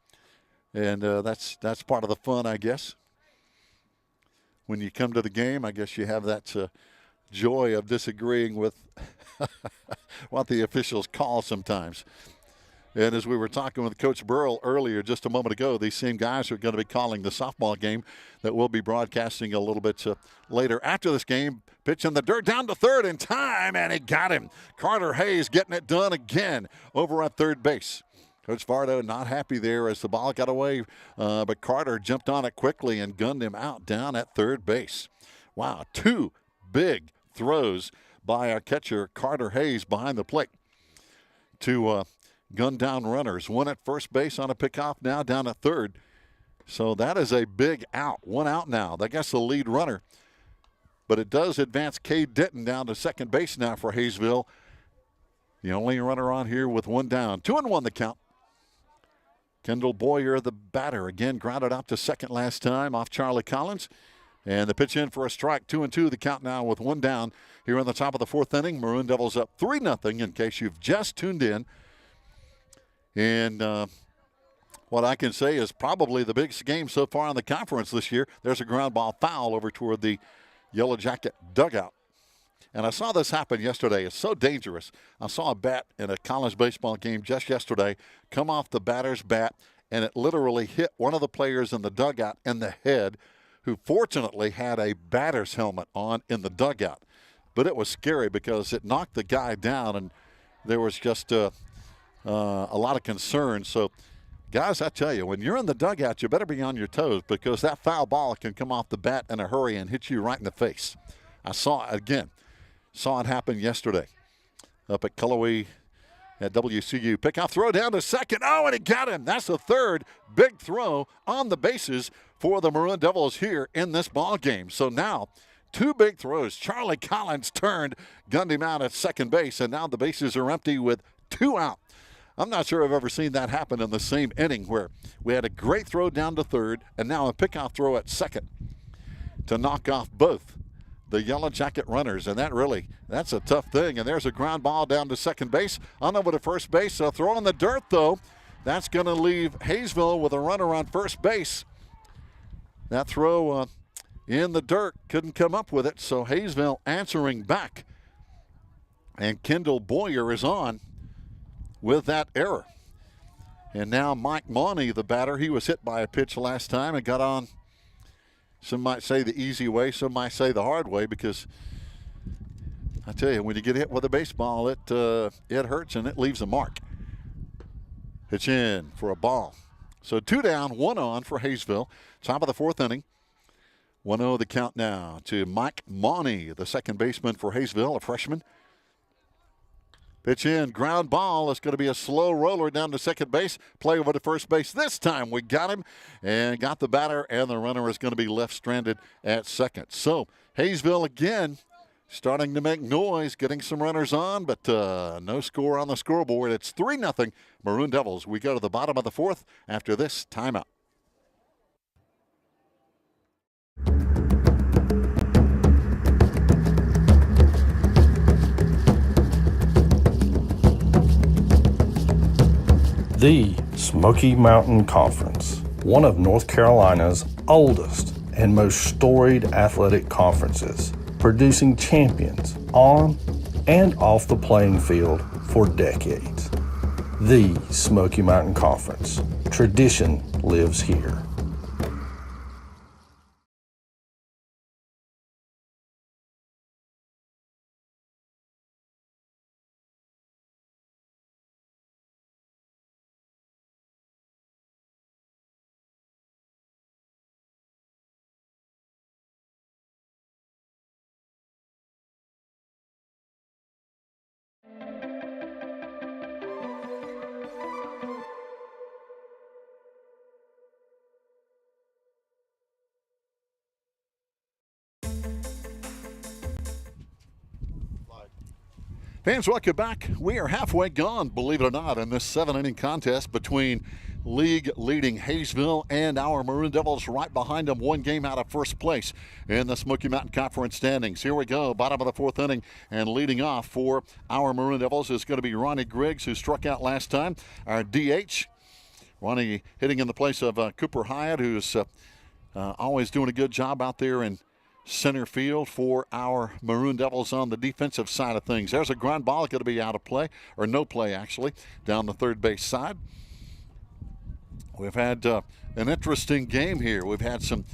that's part of the fun, I guess. When you come to the game, I guess you have that joy of disagreeing with what the officials call sometimes. And as we were talking with Coach Burrell earlier just a moment ago, these same guys are going to be calling the softball game that we'll be broadcasting a little bit later after this game. Pitch in the dirt down to third in time, and he got him. Carter Hayes getting it done again over at third base. Coach Vardo not happy there as the ball got away, but Carter jumped on it quickly and gunned him out down at third base. Wow, two big throws by our catcher Carter Hayes behind the plate to gun down runners. One at first base on a pickoff, now down at third. So that is a big out. One out now. I guess the lead runner. But it does advance Cade Denton down to second base now for Hayesville. The only runner on here with one down. 2-1 the count. Kendall Boyer, the batter, again grounded out to second last time off Charlie Collins. And the pitch in for a strike. 2-2 the count now with one down here in the top of the fourth inning. Maroon Devils up 3-0 in case you've just tuned in. And what I can say is probably the biggest game so far in the conference this year. There's a ground ball foul over toward the Yellow Jacket dugout. And I saw this happen yesterday. It's so dangerous. I saw a bat in a college baseball game just yesterday come off the batter's bat, and it literally hit one of the players in the dugout in the head, who fortunately had a batter's helmet on in the dugout. But it was scary because it knocked the guy down, and there was just a lot of concern. So, guys, I tell you, when you're in the dugout, you better be on your toes because that foul ball can come off the bat in a hurry and hit you right in the face. I saw it happen yesterday up at Cullowhee at WCU. Pickoff throw down to second. Oh, and he got him. That's the third big throw on the bases for the Maroon Devils here in this ball game. So now, two big throws. Charlie Collins turned, gunned him out at second base, and now the bases are empty with two out. I'm not sure I've ever seen that happen in the same inning where we had a great throw down to third and now a pickoff throw at second to knock off both the Yellow Jacket runners. And that's a tough thing. And there's a ground ball down to second base. On over to first base. So throw in the dirt, though. That's going to leave Hayesville with a runner on first base. That throw in the dirt, couldn't come up with it. So Hayesville answering back. And Kendall Boyer is on with that error. And now Mike Mauney, the batter, he was hit by a pitch last time and got on, some might say the easy way, some might say the hard way, because I tell you, when you get hit with a baseball, it hurts and it leaves a mark. Pitch in for a ball. So two down, one on for Hayesville. Top of the fourth inning. 1-0 the count now to Mike Mauney, the second baseman for Hayesville, a freshman. Pitch in, ground ball. It's going to be a slow roller down to second base. Play over to first base. This time we got him and got the batter, and the runner is going to be left stranded at second. So Hayesville again starting to make noise, getting some runners on, but no score on the scoreboard. It's 3-0 Maroon Devils. We go to the bottom of the fourth after this timeout. The Smoky Mountain Conference, one of North Carolina's oldest and most storied athletic conferences, producing champions on and off the playing field for decades. The Smoky Mountain Conference. Tradition lives here. Fans, welcome back. We are halfway gone, believe it or not, in this 7-inning contest between league-leading Hayesville and our Maroon Devils right behind them, one game out of first place in the Smoky Mountain Conference standings. Here we go, bottom of the 4th inning, and leading off for our Maroon Devils is going to be Ronnie Griggs, who struck out last time, our DH. Ronnie hitting in the place of Cooper Hyatt, who's always doing a good job out there in center field for our Maroon Devils on the defensive side of things. There's a ground ball going to be out of play, or no play actually, down the third base side. We've had an interesting game here. We've had some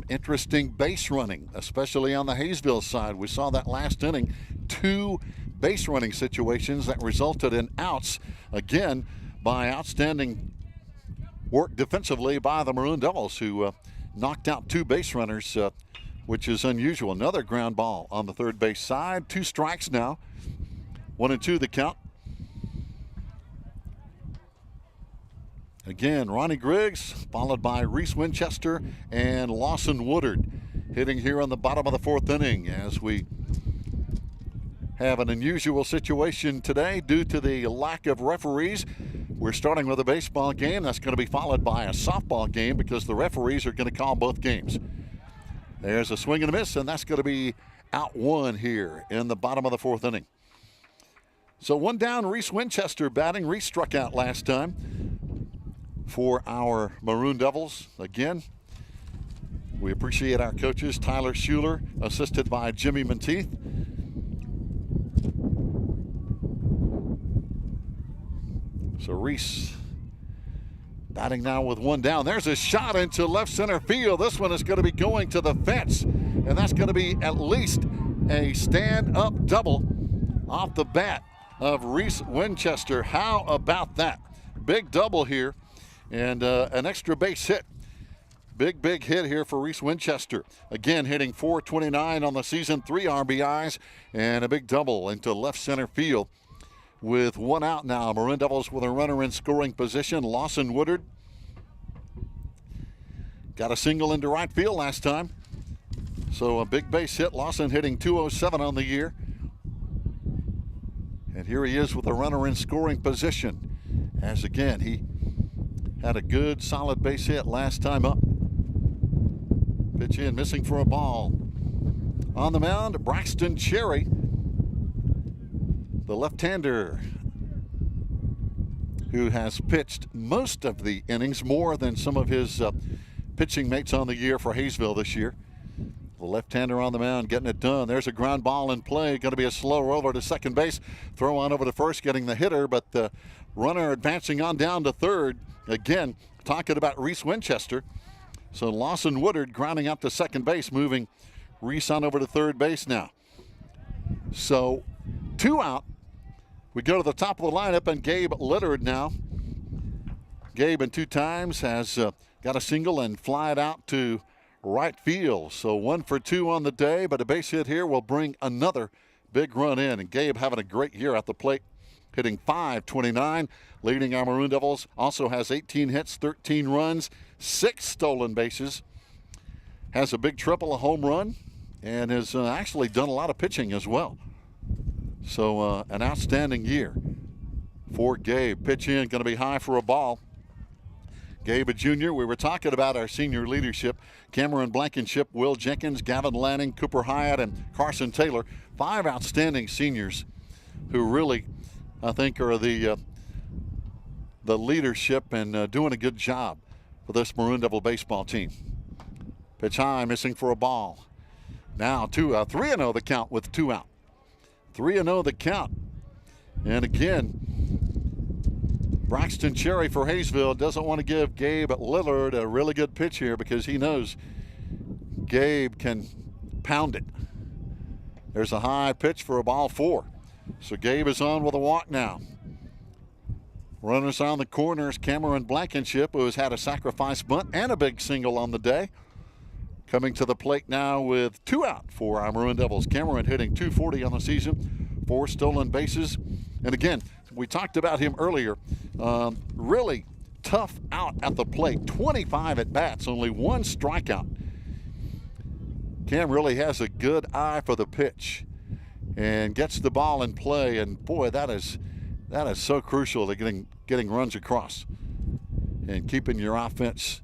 interesting base running, especially on the Hayesville side. We saw that last inning, 2 base running situations that resulted in outs, again, by outstanding work defensively by the Maroon Devils, who knocked out 2 base runners, which is unusual. Another ground ball on the third base side. 2 strikes now. 1-2 the count. Again, Ronnie Griggs, followed by Reese Winchester and Lawson Woodard, hitting here on the bottom of the 4th inning as we have an unusual situation today due to the lack of referees. We're starting with a baseball game. That's going to be followed by a softball game because the referees are going to call both games. There's a swing and a miss, and that's going to be out 1 here in the bottom of the 4th inning. So 1 down, Reese Winchester batting. Reese struck out last time for our Maroon Devils. Again, we appreciate our coaches, Tyler Schuler, assisted by Jimmy Menteith. So Reese batting now with 1 down. There's a shot into left center field. This one is going to be going to the fence, and that's going to be at least a stand-up double off the bat of Reese Winchester. How about that? Big double here, and an extra base hit. Big hit here for Reese Winchester. Again, hitting .429 on the season, 3 RBIs, and a big double into left center field. With 1 out now, Maroon Devils with a runner in scoring position. Lawson Woodard got a single into right field last time. So a big base hit. Lawson hitting .207 on the year. And here he is with a runner in scoring position. As again, he had a good solid base hit last time up. Pitch in, missing for a ball. On the mound, Braxton Cherry, the left-hander who has pitched most of the innings, more than some of his pitching mates on the year for Hayesville this year. The left-hander on the mound getting it done. There's a ground ball in play. Going to be a slow roller to second base. Throw on over to first, getting the hitter, but the runner advancing on down to third. Again, talking about Reese Winchester. So Lawson Woodard grounding out to second base, moving Reese on over to third base now. So 2 out. We go to the top of the lineup, and Gabe Littard now. Gabe in 2 times has got a single and fly it out to right field. So 1 for 2 on the day, but a base hit here will bring another big run in. And Gabe having a great year at the plate, hitting .529, leading our Maroon Devils. Also has 18 hits, 13 runs, 6 stolen bases. Has a big triple, a home run, and has actually done a lot of pitching as well. So an outstanding year for Gabe. Pitch in, going to be high for a ball. Gabe, a junior. We were talking about our senior leadership. Cameron Blankenship, Will Jenkins, Gavin Lanning, Cooper Hyatt, and Carson Taylor. 5 outstanding seniors who really, I think, are the leadership and doing a good job for this Maroon Devil baseball team. Pitch high, missing for a ball. Now 3-0 the count with 2 out. 3-0 the count. And again, Braxton Cherry for Hayesville doesn't want to give Gabe Lillard a really good pitch here because he knows Gabe can pound it. There's a high pitch for a ball 4. So Gabe is on with a walk now. Runners on the corners, Cameron Blankenship, who has had a sacrifice bunt and a big single on the day. Coming to the plate now with 2 out for our Maroon Devils. Cameron hitting .240 on the season, 4 stolen bases. And again, we talked about him earlier. Really tough out at the plate. 25 at bats, only 1 strikeout. Cam really has a good eye for the pitch. and gets the ball in play. And boy, that is so crucial to getting runs across and keeping your offense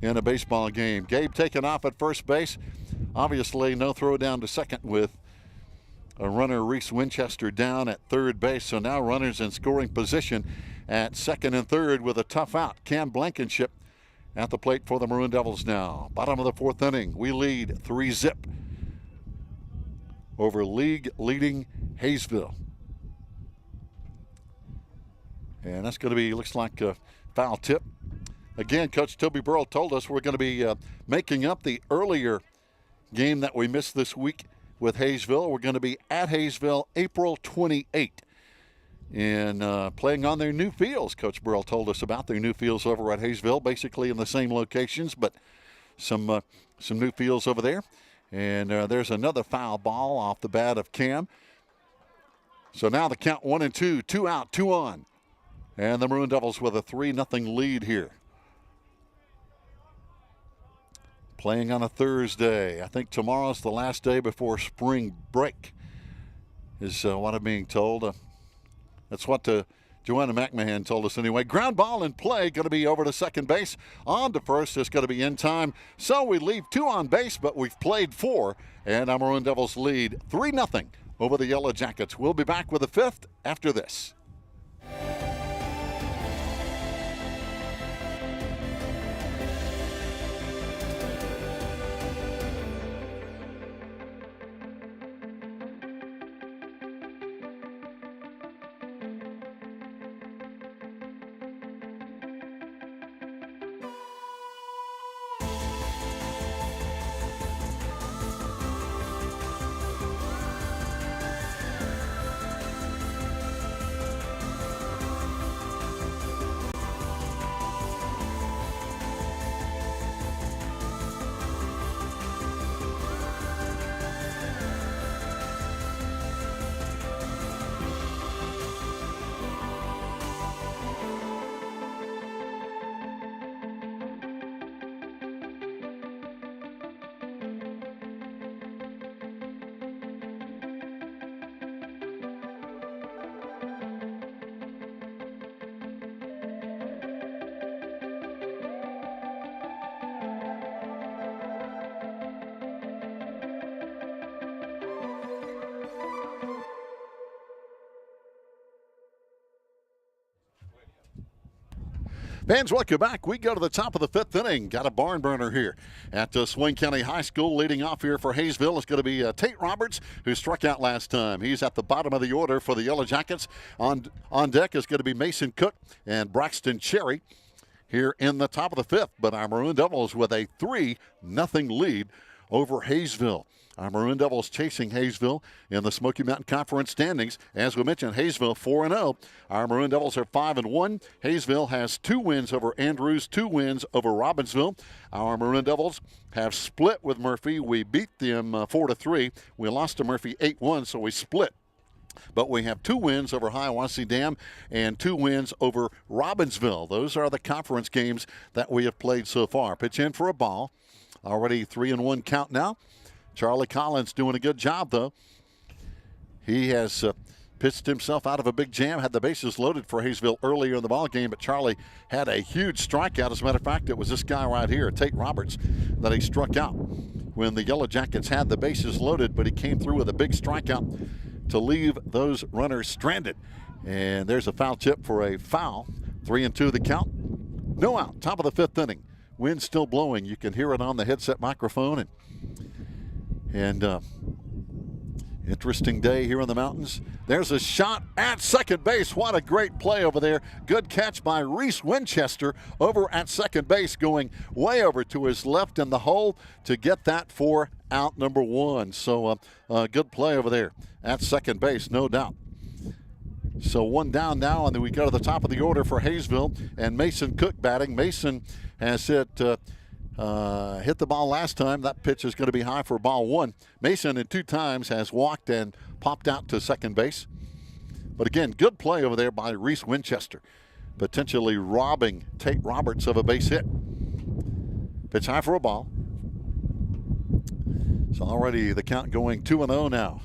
in a baseball game. Gabe taking off at first base. Obviously, no throw down to second with a runner, Reese Winchester, down at third base. So now runners in scoring position at second and third with a tough out. Cam Blankenship at the plate for the Maroon Devils now. Bottom of the fourth inning. We lead 3-0 over league-leading Hayesville. And that's going to be, looks like a foul tip. Again, Coach Toby Burrell told us we're going to be making up the earlier game that we missed this week with Hayesville. We're going to be at Hayesville April 28th and playing on their new fields. Coach Burrell told us about their new fields over at Hayesville, basically in the same locations, but some new fields over there. And there's another foul ball off the bat of Cam. So now the count 1-2, 2 out, 2 on. And the Maroon Devils with a 3-0 lead here. Playing on a Thursday. I think tomorrow's the last day before spring break, is what I'm being told. That's what Joanna McMahon told us anyway. Ground ball in play, going to be over to second base. On to first is going to be in time. So we leave 2 on base, but we've played 4. And our Maroon Devils lead 3-0 over the Yellow Jackets. We'll be back with the 5th after this. Fans, welcome back. We go to the top of the 5th inning. Got a barn burner here at Swain County High School. Leading off here for Hayesville is going to be Tate Roberts, who struck out last time. He's at the bottom of the order for the Yellow Jackets. On deck is going to be Mason Cook and Braxton Cherry here in the top of the 5th. But our Maroon Devils with a 3-0 lead over Hayesville. Our Maroon Devils chasing Hayesville in the Smoky Mountain Conference standings. As we mentioned, Hayesville 4-0. Our Maroon Devils are 5-1. Hayesville has 2 wins over Andrews, 2 wins over Robbinsville. Our Maroon Devils have split with Murphy. We beat them 4-3. We lost to Murphy 8-1, so we split. But we have 2 wins over Hiawassee Dam and 2 wins over Robbinsville. Those are the conference games that we have played so far. Pitch in for a ball. Already 3-1 count now. Charlie Collins doing a good job, though. He has pitched himself out of a big jam, had the bases loaded for Hayesville earlier in the ball game, but Charlie had a huge strikeout. As a matter of fact, it was this guy right here, Tate Roberts, that he struck out when the Yellow Jackets had the bases loaded, but he came through with a big strikeout to leave those runners stranded. And there's a foul tip for a foul. 3-2 the count. No out. Top of the 5th inning. Wind still blowing. You can hear it on the headset microphone. And interesting day here in the mountains. There's a shot at second base. What a great play over there. Good catch by Reese Winchester over at second base, going way over to his left in the hole to get that for out number 1. So good play over there at second base, no doubt. So 1 down now, and then we go to the top of the order for Hayesville, and Mason Cook batting. Mason has hit the ball last time. That pitch is going to be high for ball 1. Mason in 2 times has walked and popped out to second base. But again, good play over there by Reese Winchester, potentially robbing Tate Roberts of a base hit. Pitch high for a ball. So already the count going 2-0 now.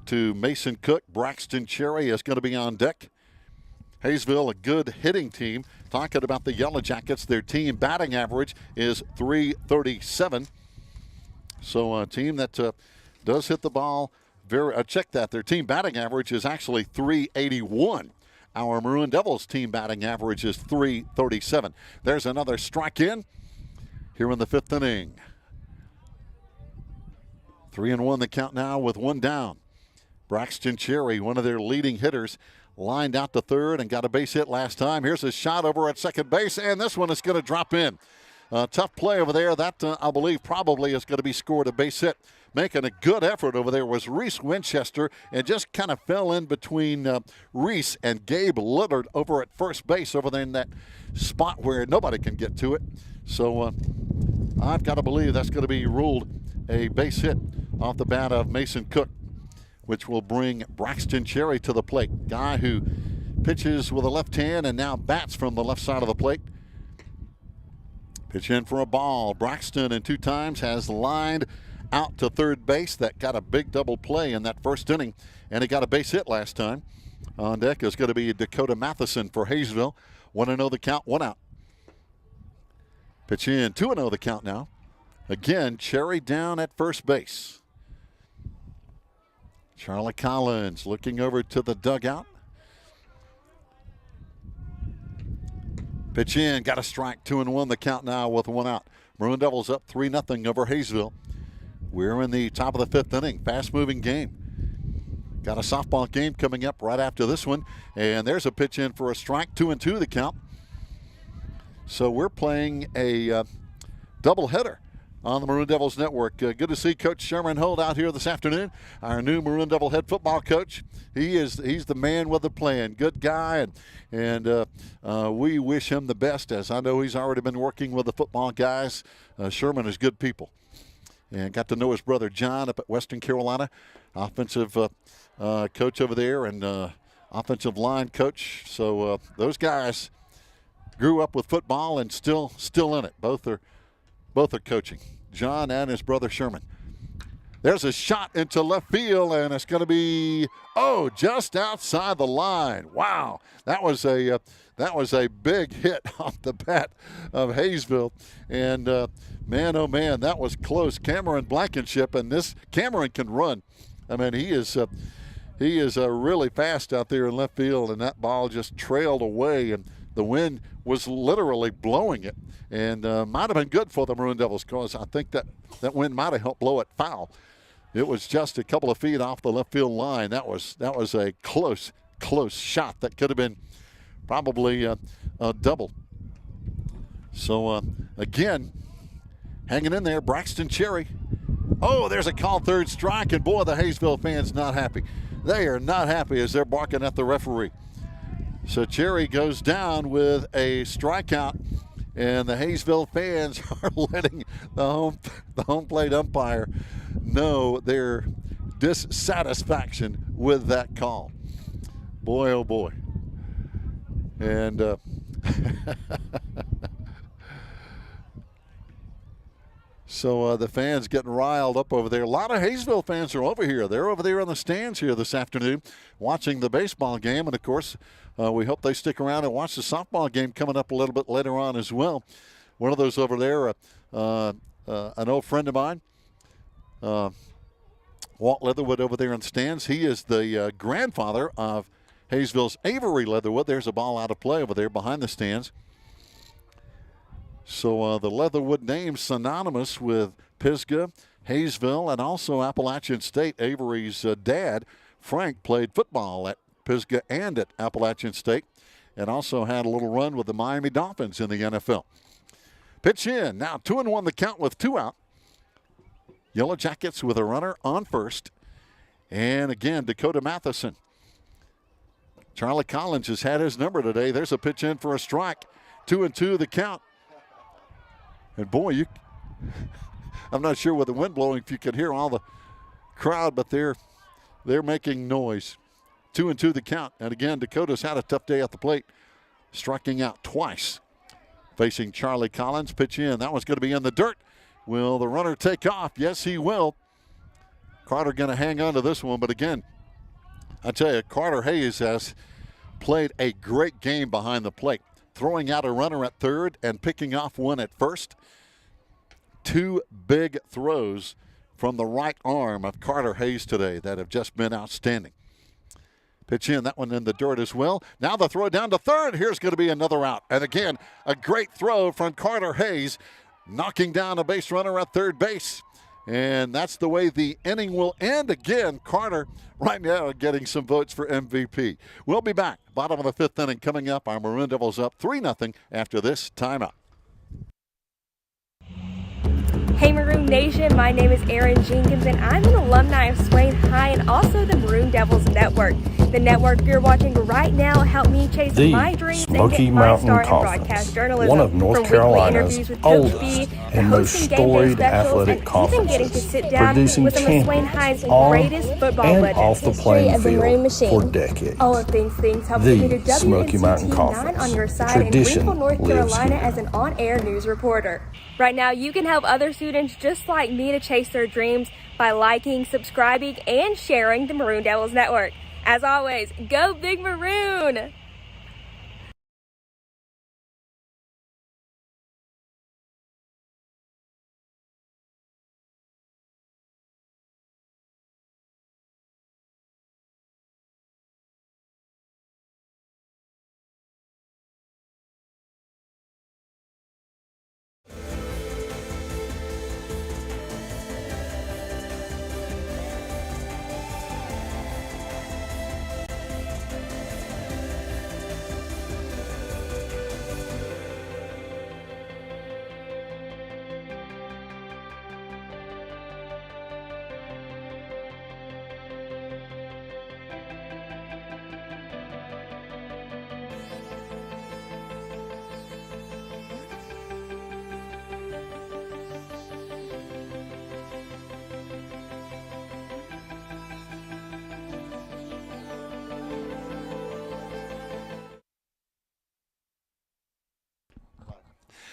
to Mason Cook. Braxton Cherry is going to be on deck. Hayesville, a good hitting team. Talking about the Yellow Jackets, their team batting average is .337. So a team that does hit the ball very. Check that. Their team batting average is actually .381. Our Maroon Devils team batting average is .337. There's another strike in here in the 5th inning. 3-1 the count now with one down. Braxton Cherry, one of their leading hitters, lined out to third and got a base hit last time. Here's a shot over at second base, and this one is going to drop in. Tough play over there. That, I believe, probably is going to be scored a base hit. Making a good effort over there was Reese Winchester, and just kind of fell in between Reese and Gabe Lillard over at first base, over there in that spot where nobody can get to it. So I've got to believe that's going to be ruled a base hit off the bat of Mason Cook, which will bring Braxton Cherry to the plate. Guy who pitches with a left hand and now bats from the left side of the plate. Pitch in for a ball. Braxton in 2 times has lined out to third base. That got a big double play in that first inning, and he got a base hit last time. On deck is going to be Dakota Matheson for Hayesville. 1-0 the count, 1 out. Pitch in, 2-0 the count now. Again, Cherry down at first base. Charlie Collins looking over to the dugout. Pitch in, got a strike, 2-1 the count now with 1 out. Maroon Devils up 3-0 over Hayesville. We're in the top of the 5th inning, fast-moving game. Got a softball game coming up right after this one, and there's a pitch in for a strike, 2-2 the count. So we're playing a doubleheader on the Maroon Devils Network. Good to see Coach Sherman Holt out here this afternoon, our new Maroon Devil head football coach. He's the man with the plan. Good guy, and we wish him the best, as I know he's already been working with the football guys. Sherman is good people. And got to know his brother John up at Western Carolina, offensive coach over there and offensive line coach. So those guys grew up with football and still in it. Both are coaching, John and his brother Sherman. There's a shot into left field, and it's going to be just outside the line. Wow, that was a big hit off the bat of Hayesville, and man, oh man, that was close. Cameron Blankenship, and this Cameron can run. I mean, he is really fast out there in left field, and that ball just trailed away, and the wind was literally blowing it, and might have been good for the Maroon Devils, because I think that wind might have helped blow it foul. It was just a couple of feet off the left field line. That was a close shot that could have been probably a double. So again, hanging in there, Braxton Cherry. Oh, there's a call third strike, and boy, the Hayesville fans not happy. They are not happy as they're barking at the referee. So Cherry goes down with a strikeout, and the Hayesville fans are letting the home plate umpire know their dissatisfaction with that call. Boy, oh boy. And so the fans getting riled up over there. A lot of Hayesville fans are over here. They're over there in the stands here this afternoon watching the baseball game. And, of course, we hope they stick around and watch the softball game coming up a little bit later on as well. One of those over there, an old friend of mine, Walt Leatherwood over there in the stands. He is the grandfather of Hayesville's Avery Leatherwood. There's a ball out of play over there behind the stands. So the Leatherwood name synonymous with Pisgah, Hayesville, and also Appalachian State. Avery's dad, Frank, played football at Pisgah and at Appalachian State, and also had a little run with the Miami Dolphins in the NFL. Pitch in. Now 2-1 the count with 2 out. Yellow Jackets with a runner on first. And again, Dakota Matheson. Charlie Collins has had his number today. There's a pitch in for a strike. 2-2 the count. And boy, I'm not sure with the wind blowing if you can hear all the crowd, but they're making noise. 2-2 the count. And again, Dakota's had a tough day at the plate, striking out twice. Facing Charlie Collins, pitch in. That one's going to be in the dirt. Will the runner take off? Yes, he will. Carter going to hang on to this one, but again, I tell you, Carter Hayes has played a great game behind the plate, throwing out a runner at third and picking off one at first. 2 big throws from the right arm of Carter Hayes today that have just been outstanding. Pitch in, that one in the dirt as well. Now the throw down to third. Here's going to be another out. And again, a great throw from Carter Hayes, knocking down a base runner at third base. And that's the way the inning will end. Again, Carter right now getting some votes for MVP. We'll be back. Bottom of the 5th inning coming up. Our Maroon Devils up 3-0 after this timeout. Hey Maroon Nation, my name is Erin Jenkins and I'm an alumni of Swain High and also the Maroon Devils Network. The network you're watching right now helped me chase my dreams and get my start in broadcast journalism. One of North Carolina's oldest and most storied athletic conferences, to sit down producing with some of Swain champions High's on greatest football and legends. off the playing field for decades. All of things help get your The Smoky Mountain WNCT 9 Conference. on your side in Tradition Greenville, North lives Carolina here. as an on-air news reporter. Right now, you can help other students just like me to chase their dreams by liking, subscribing, and sharing the Maroon Devils Network. As always, go Big Maroon!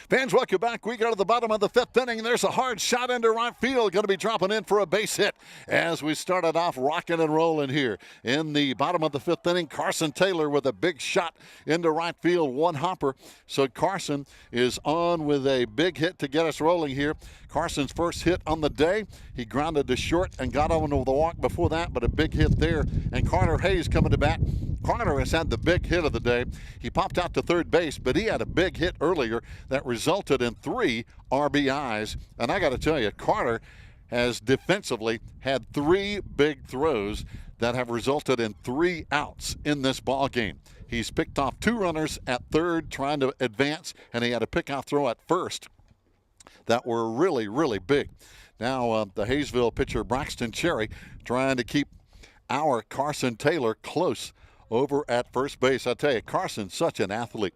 Fans, welcome back. We go to the bottom of the 5th inning. There's a hard shot into right field. Going to be dropping in for a base hit as we started off rocking and rolling here. In the bottom of the 5th inning, Carson Taylor with a big shot into right field, 1 hopper. So Carson is on with a big hit to get us rolling here. Carson's first hit on the day. He grounded to short and got on with the walk before that, but a big hit there. And Carter Hayes coming to bat. Carter has had the big hit of the day. He popped out to third base, but he had a big hit earlier that resulted in 3 RBIs. And I got to tell you, Carter has defensively had 3 big throws that have resulted in 3 outs in this ball game. He's picked off 2 runners at third trying to advance, and he had a pickoff throw at first that were really, really big. Now the Hayesville pitcher Braxton Cherry trying to keep our Carson Taylor close over at first base. I tell you, Carson's such an athlete,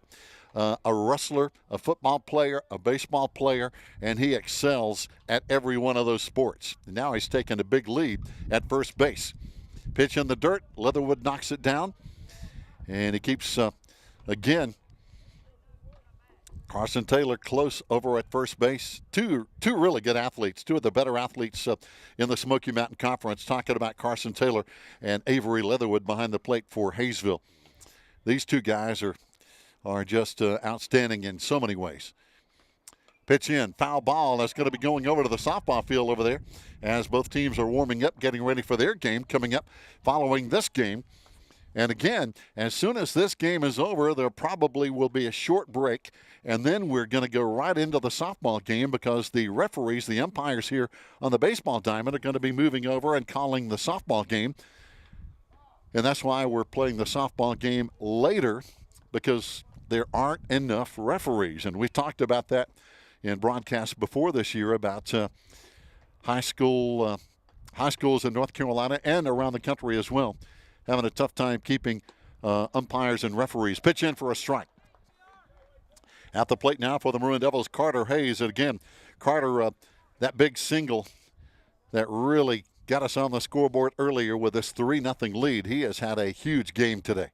a wrestler, a football player, a baseball player, and he excels at every one of those sports. Now he's taking a big lead at first base. Pitch in the dirt, Leatherwood knocks it down, and he keeps, again, Carson Taylor close over at first base. Two really good athletes, 2 of the better athletes in the Smoky Mountain Conference, talking about Carson Taylor and Avery Leatherwood behind the plate for Hayesville. These 2 guys are just outstanding in so many ways. Pitch in, foul ball. That's going to be going over to the softball field over there as both teams are warming up, getting ready for their game coming up following this game. And again, as soon as this game is over, there probably will be a short break, and then we're going to go right into the softball game because the referees, the umpires here on the baseball diamond, are going to be moving over and calling the softball game. And that's why we're playing the softball game later, because there aren't enough referees. And we talked about that in broadcasts before this year about high schools in North Carolina and around the country as well, having a tough time keeping umpires and referees. Pitch in for a strike. At the plate now for the Maroon Devils, Carter Hayes. And again, Carter, that big single that really got us on the scoreboard earlier with this 3-0 lead. He has had a huge game today,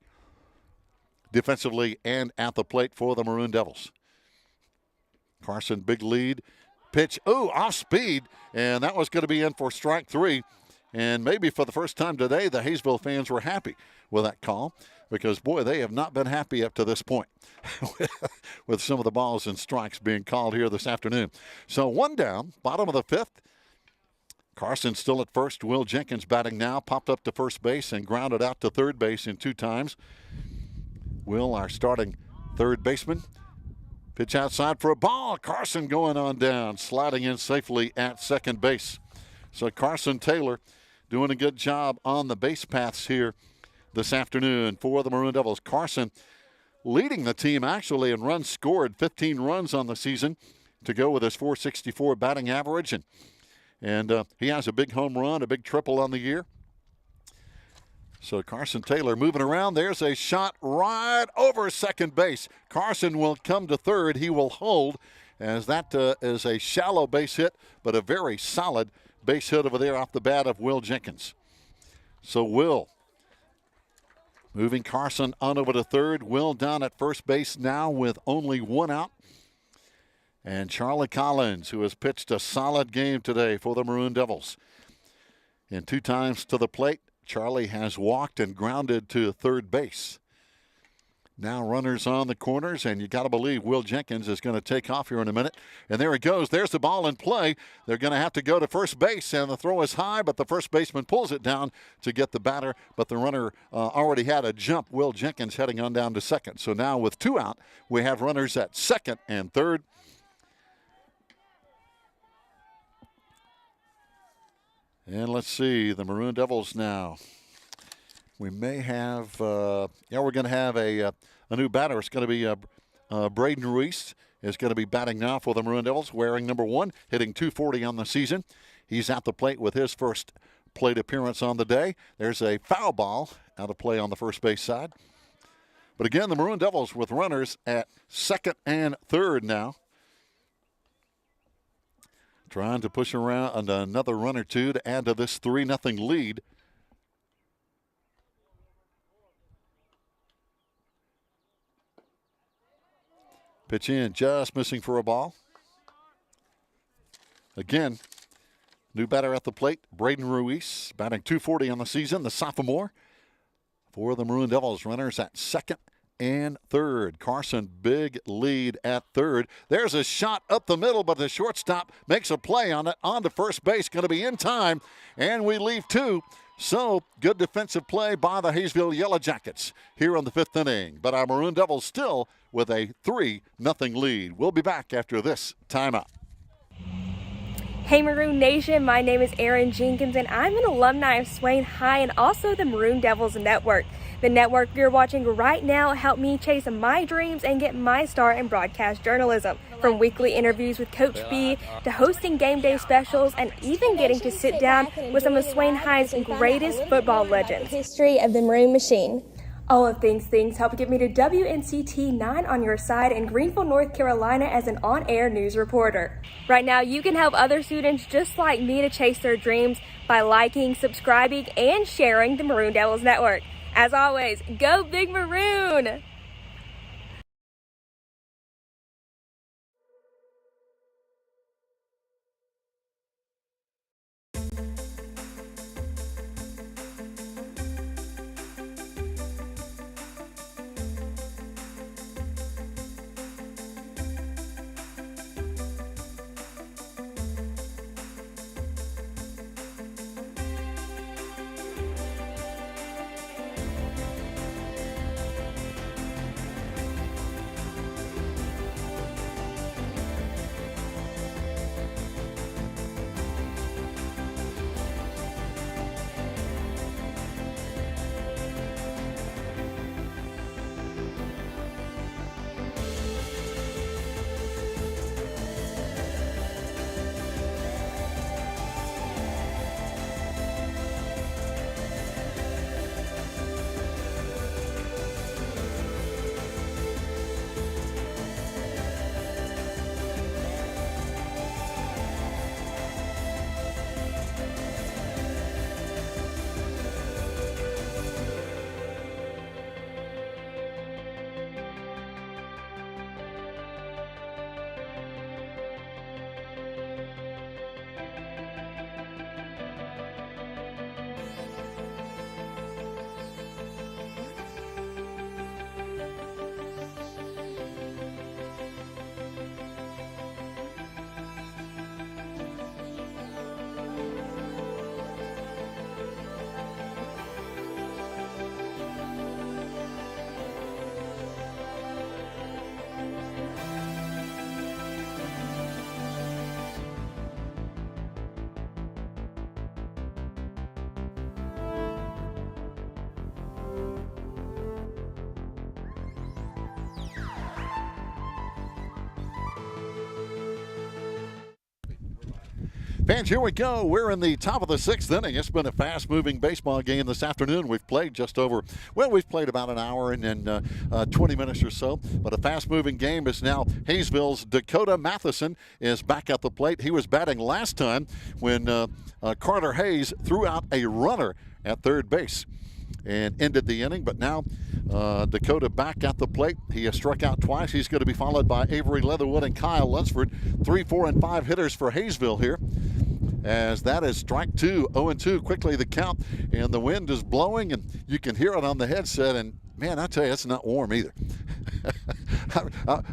defensively and at the plate for the Maroon Devils. Carson, big lead. Pitch, off speed, and that was going to be in for strike 3. And maybe for the first time today, the Hayesville fans were happy with that call because, boy, they have not been happy up to this point with some of the balls and strikes being called here this afternoon. So one down, bottom of the fifth. Carson still at first. Will Jenkins batting now. Popped up to first base and grounded out to third base in 2 times. Will, our starting third baseman. Pitch outside for a ball. Carson going on down, sliding in safely at second base. So Carson Taylor doing a good job on the base paths here this afternoon for the Maroon Devils. Carson leading the team actually in runs scored, 15 runs on the season to go with his .464 batting average. And he has a big home run, a big triple on the year. So Carson Taylor moving around. There's a shot right over second base. Carson will come to third. He will hold as that is a shallow base hit, but a very solid base hit over there off the bat of Will Jenkins. So Will moving Carson on over to third. Will down at first base now with only 1 out. And Charlie Collins, who has pitched a solid game today for the Maroon Devils. And 2 times to the plate, Charlie has walked and grounded to third base. Now runners on the corners, and you got to believe Will Jenkins is going to take off here in a minute. And there he goes. There's the ball in play. They're going to have to go to first base, and the throw is high, but the first baseman pulls it down to get the batter. But the runner already had a jump. Will Jenkins heading on down to second. So now with 2 out, we have runners at second and third. And let's see, the Maroon Devils now. We may have, we're going to have a new batter. It's going to be Braden Ruiz is going to be batting now for the Maroon Devils, wearing number 1, hitting .240 on the season. He's at the plate with his first plate appearance on the day. There's a foul ball out of play on the first base side. But again, the Maroon Devils with runners at second and third now. Trying to push around another run or two to add to this 3-0 lead. Pitch in, just missing for a ball. Again, new batter at the plate, Braden Ruiz, batting .240 on the season, the sophomore. For the Maroon Devils, runners at second and third. Carson, big lead at third. There's a shot up the middle, but the shortstop makes a play on it. On to first base, going to be in time, and we leave 2. So, good defensive play by the Hayesville Yellow Jackets here in the 5th inning. But our Maroon Devils still with a 3-0 lead. We'll be back after this timeout. Hey Maroon Nation, my name is Erin Jenkins and I'm an alumni of Swain High and also the Maroon Devils Network. The network you're watching right now helped me chase my dreams and get my start in broadcast journalism. From weekly interviews with Coach B to hosting game day specials and even getting to sit down with some of Swain High's greatest football legends. History of the Maroon Machine. All of things help get me to WNCT 9 on your side in Greenville, North Carolina as an on-air news reporter. Right now, you can help other students just like me to chase their dreams by liking, subscribing, and sharing the Maroon Devils Network. As always, go Big Maroon! Fans, here we go. We're in the top of the 6th inning. It's been a fast-moving baseball game this afternoon. We've played we've played about an hour and then 20 minutes or so. But a fast-moving game is now Hayesville's Dakota Matheson is back at the plate. He was batting last time when Carter Hayes threw out a runner at third base and ended the inning. But now Dakota back at the plate. He has struck out twice. He's going to be followed by Avery Leatherwood and Kyle Lunsford. 3, 4, and 5 hitters for Hayesville here. As that is strike 2, 0-2, quickly the count, and the wind is blowing, and you can hear it on the headset, and man, I tell you, it's not warm either.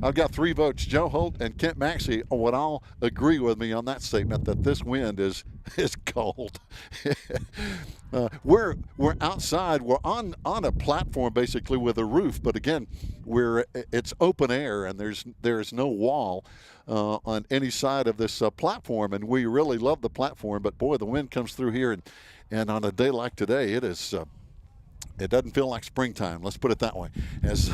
I've got 3 votes. Joe Holt and Kent Maxey would all agree with me on that statement that this wind is cold. We're outside. We're on a platform basically with a roof, but again, it's open air and there's no wall on any side of this platform, and we really love the platform. But boy, the wind comes through here, and on a day like today, it is. It doesn't feel like springtime. Let's put it that way. As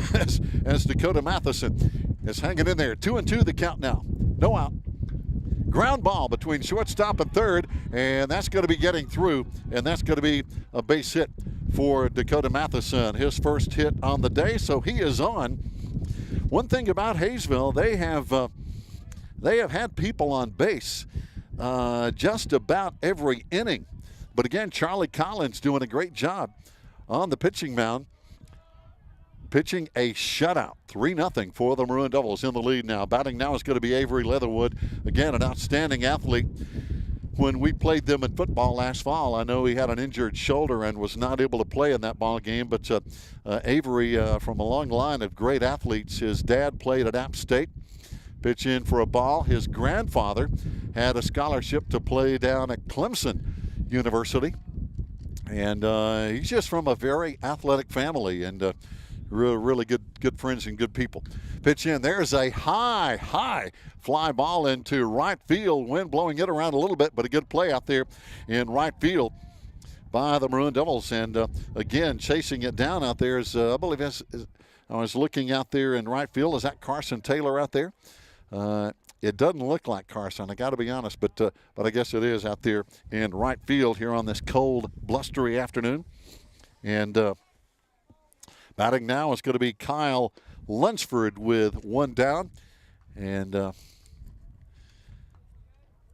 Dakota Matheson is hanging in there. 2-2 the count now. No out. Ground ball between shortstop and third, and that's going to be getting through, and that's going to be a base hit for Dakota Matheson. His first hit on the day, so he is on. One thing about Hayesville, they have had people on base just about every inning. But again, Charlie Collins doing a great job on the pitching mound, pitching a shutout. 3-0 for the Maroon Devils in the lead now. Batting now is going to be Avery Leatherwood. Again, an outstanding athlete. When we played them in football last fall, I know he had an injured shoulder and was not able to play in that ball game, but Avery, from a long line of great athletes. His dad played at App State. Pitch in for a ball. His grandfather had a scholarship to play down at Clemson University. And he's just from a very athletic family and really good friends and good people. Pitch in. There's a high fly ball into right field. Wind blowing it around a little bit, but a good play out there in right field by the Maroon Devils. And again, chasing it down out there is, I believe, I was looking out there in right field. Is that Carson Taylor out there? It doesn't look like Carson, I got to be honest, but I guess it is out there in right field here on this cold, blustery afternoon. And batting now is going to be Kyle Lunsford with 1 down. And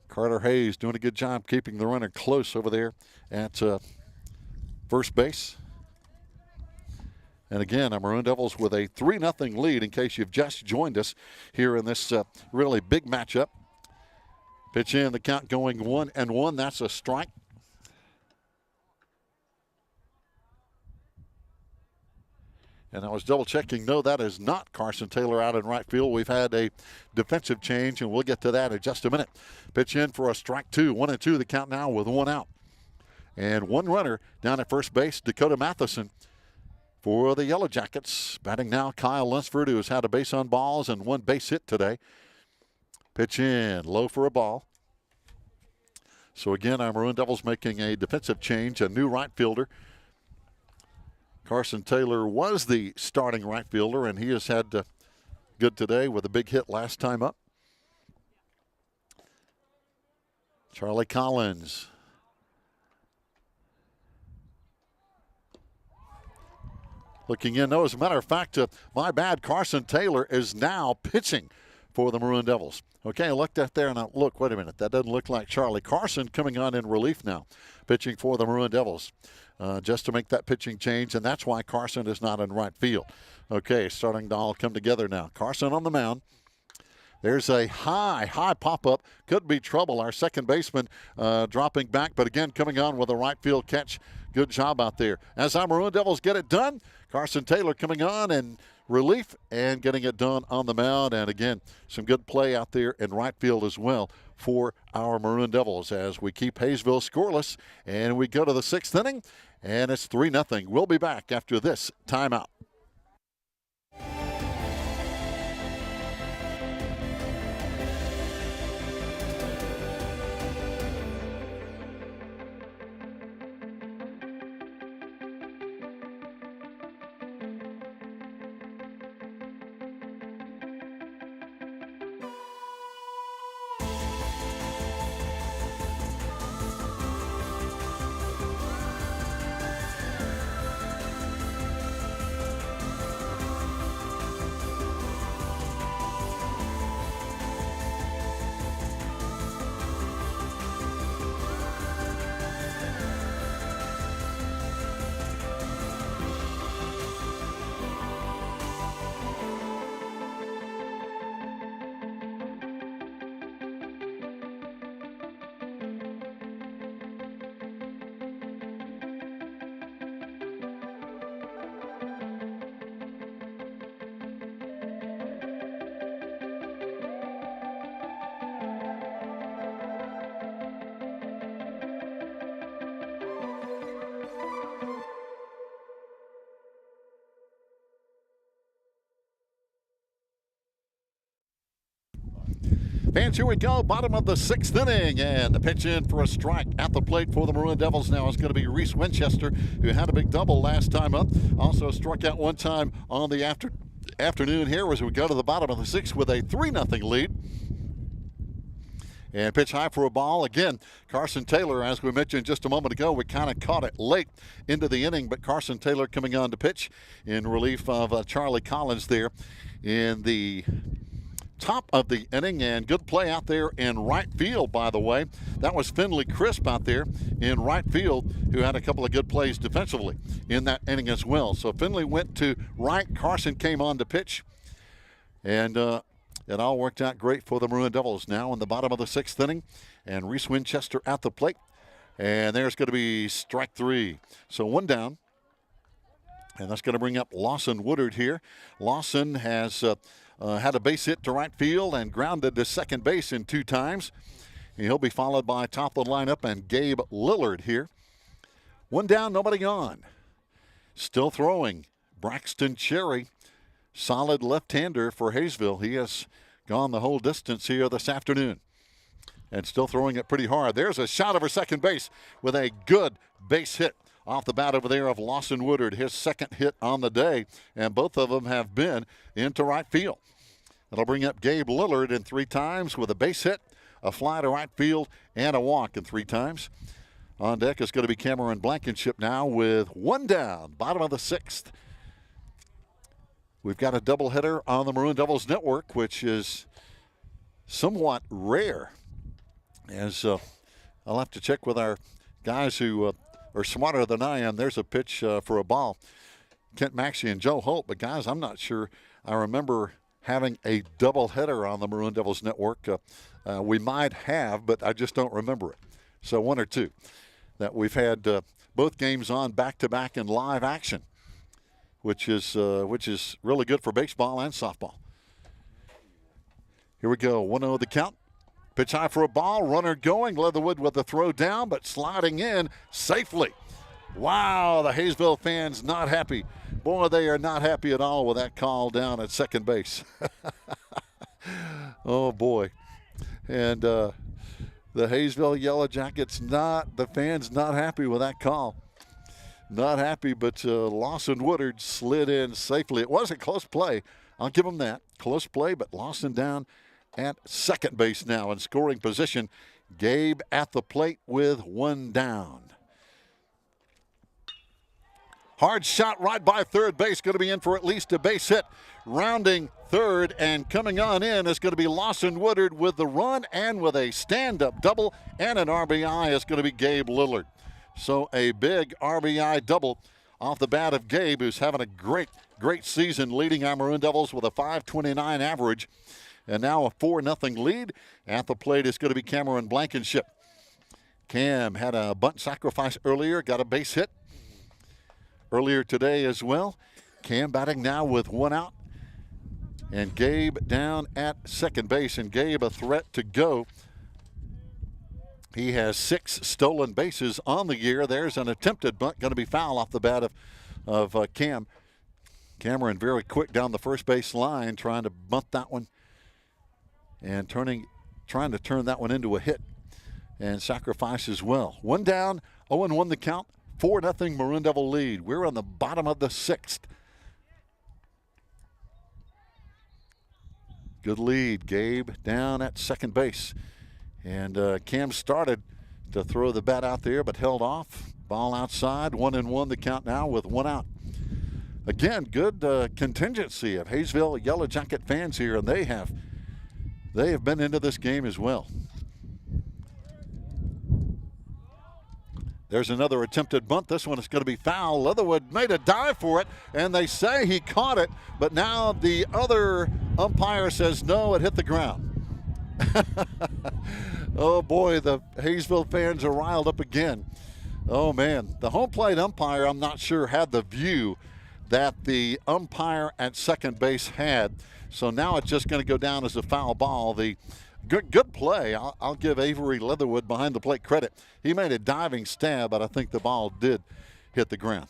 Carter Hayes doing a good job keeping the runner close over there at first base. And again, our Maroon Devils with a 3-0 lead in case you've just joined us here in this really big matchup. Pitch in, the count going 1-1. That's a strike. And I was double checking. No, that is not Carson Taylor out in right field. We've had a defensive change, and we'll get to that in just a minute. Pitch in for a strike 2. 1-2 the count now with 1 out. And 1 runner down at first base, Dakota Matheson. For the Yellow Jackets, batting now Kyle Lunsford, who has had a base on balls and 1 base hit today. Pitch in, low for a ball. So again, our Maroon Devils making a defensive change, a new right fielder. Carson Taylor was the starting right fielder, and he has had good today with a big hit last time up. Charlie Collins. Looking in, no, as a matter of fact, my bad, Carson Taylor is now pitching for the Maroon Devils. Okay, I looked at there and I look, wait a minute, that doesn't look like Charlie. Carson coming on in relief now, pitching for the Maroon Devils, just to make that pitching change, and that's why Carson is not in right field. Okay, starting to all come together now. Carson on the mound. There's a high pop-up. Could be trouble. Our second baseman dropping back, but again, coming on with a right field catch. Good job out there. As our Maroon Devils get it done, Carson Taylor coming on in relief and getting it done on the mound. And again, some good play out there in right field as well for our Maroon Devils as we keep Hayesville scoreless. And we go to the 6th inning, and it's 3-0. We'll be back after this timeout. Fans, here we go. Bottom of the 6th inning, and the pitch in for a strike at the plate for the Maroon Devils now is going to be Reese Winchester, who had a big double last time up. Also struck out one time on the afternoon here as we go to the bottom of the 6th with a 3-0 lead. And pitch high for a ball. Again, Carson Taylor, as we mentioned just a moment ago, we kind of caught it late into the inning, but Carson Taylor coming on to pitch in relief of Charlie Collins there in the top of the inning. And good play out there in right field, by the way. That was Finley Crisp out there in right field, who had a couple of good plays defensively in that inning as well. So Finley went to right. Carson came on to pitch. And it all worked out great for the Maroon Devils now in the bottom of the 6th inning. And Reese Winchester at the plate. And there's going to be strike 3. So one down. And that's going to bring up Lawson Woodard here. Lawson has had a base hit to right field and grounded to second base in 2 times. And he'll be followed by top of the lineup and Gabe Lillard here. One down, nobody on. Still throwing, Braxton Cherry. Solid left-hander for Hayesville. He has gone the whole distance here this afternoon. And still throwing it pretty hard. There's a shot over second base with a good base hit off the bat over there of Lawson Woodard. His second hit on the day. And both of them have been into right field. That'll bring up Gabe Lillard in 3 times with a base hit, a fly to right field, and a walk in 3 times. On deck is going to be Cameron Blankenship now with one down. Bottom of the 6th. We've got a doubleheader on the Maroon Devils Network, which is somewhat rare. As I'll have to check with our guys who are smarter than I am. There's a pitch for a ball. Kent Maxey and Joe Holt. But, guys, I'm not sure I remember having a doubleheader on the Maroon Devils Network. We might have, but I just don't remember it. So 1 or 2 that we've had both games on back-to-back in live action, which is really good for baseball and softball. Here we go, 1-0 the count. Pitch high for a ball, runner going. Leatherwood with the throw down, but sliding in safely. Wow, the Hayesville fans not happy. Boy, they are not happy at all with that call down at second base. Oh, boy. And the Hayesville Yellow Jackets the fans not happy with that call. Not happy, but Lawson Woodard slid in safely. It was a close play. I'll give him that. Close play, but Lawson down at second base now in scoring position. Gabe at the plate with one down. Hard shot right by third base. Going to be in for at least a base hit. Rounding third and coming on in is going to be Lawson Woodard with the run and with a stand-up double and an RBI is going to be Gabe Lillard. So a big RBI double off the bat of Gabe, who's having a great season, leading our Maroon Devils with a .529 average. And now a 4-0 lead. At the plate is going to be Cameron Blankenship. Cam had a bunt sacrifice earlier, got a base hit earlier today as well. Cam batting now with one out. And Gabe down at second base. And Gabe a threat to go. He has 6 stolen bases on the year. There's an attempted bunt, going to be foul off the bat of Cam. Cameron very quick down the first base line, trying to bunt that one and trying to turn that one into a hit and sacrifice as well. One down, 0-1 the count, 4-0 Maroon Devil lead. We're on the bottom of the 6th. Good lead, Gabe down at second base. And Cam started to throw the bat out there, but held off. Ball outside, 1-1 the count now with one out. Again, good contingency of Hayesville Yellow Jacket fans here, and they have been into this game as well. There's another attempted bunt. This one is going to be foul. Leatherwood made a dive for it, and they say he caught it, but now the other umpire says no, it hit the ground. Oh boy, the Hayesville fans are riled up again. Oh man, the home plate umpire, I'm not sure, had the view that the umpire at second base had. So now it's just going to go down as a foul ball. The good play. I'll give Avery Leatherwood behind the plate credit. He made a diving stab, but I think the ball did hit the ground.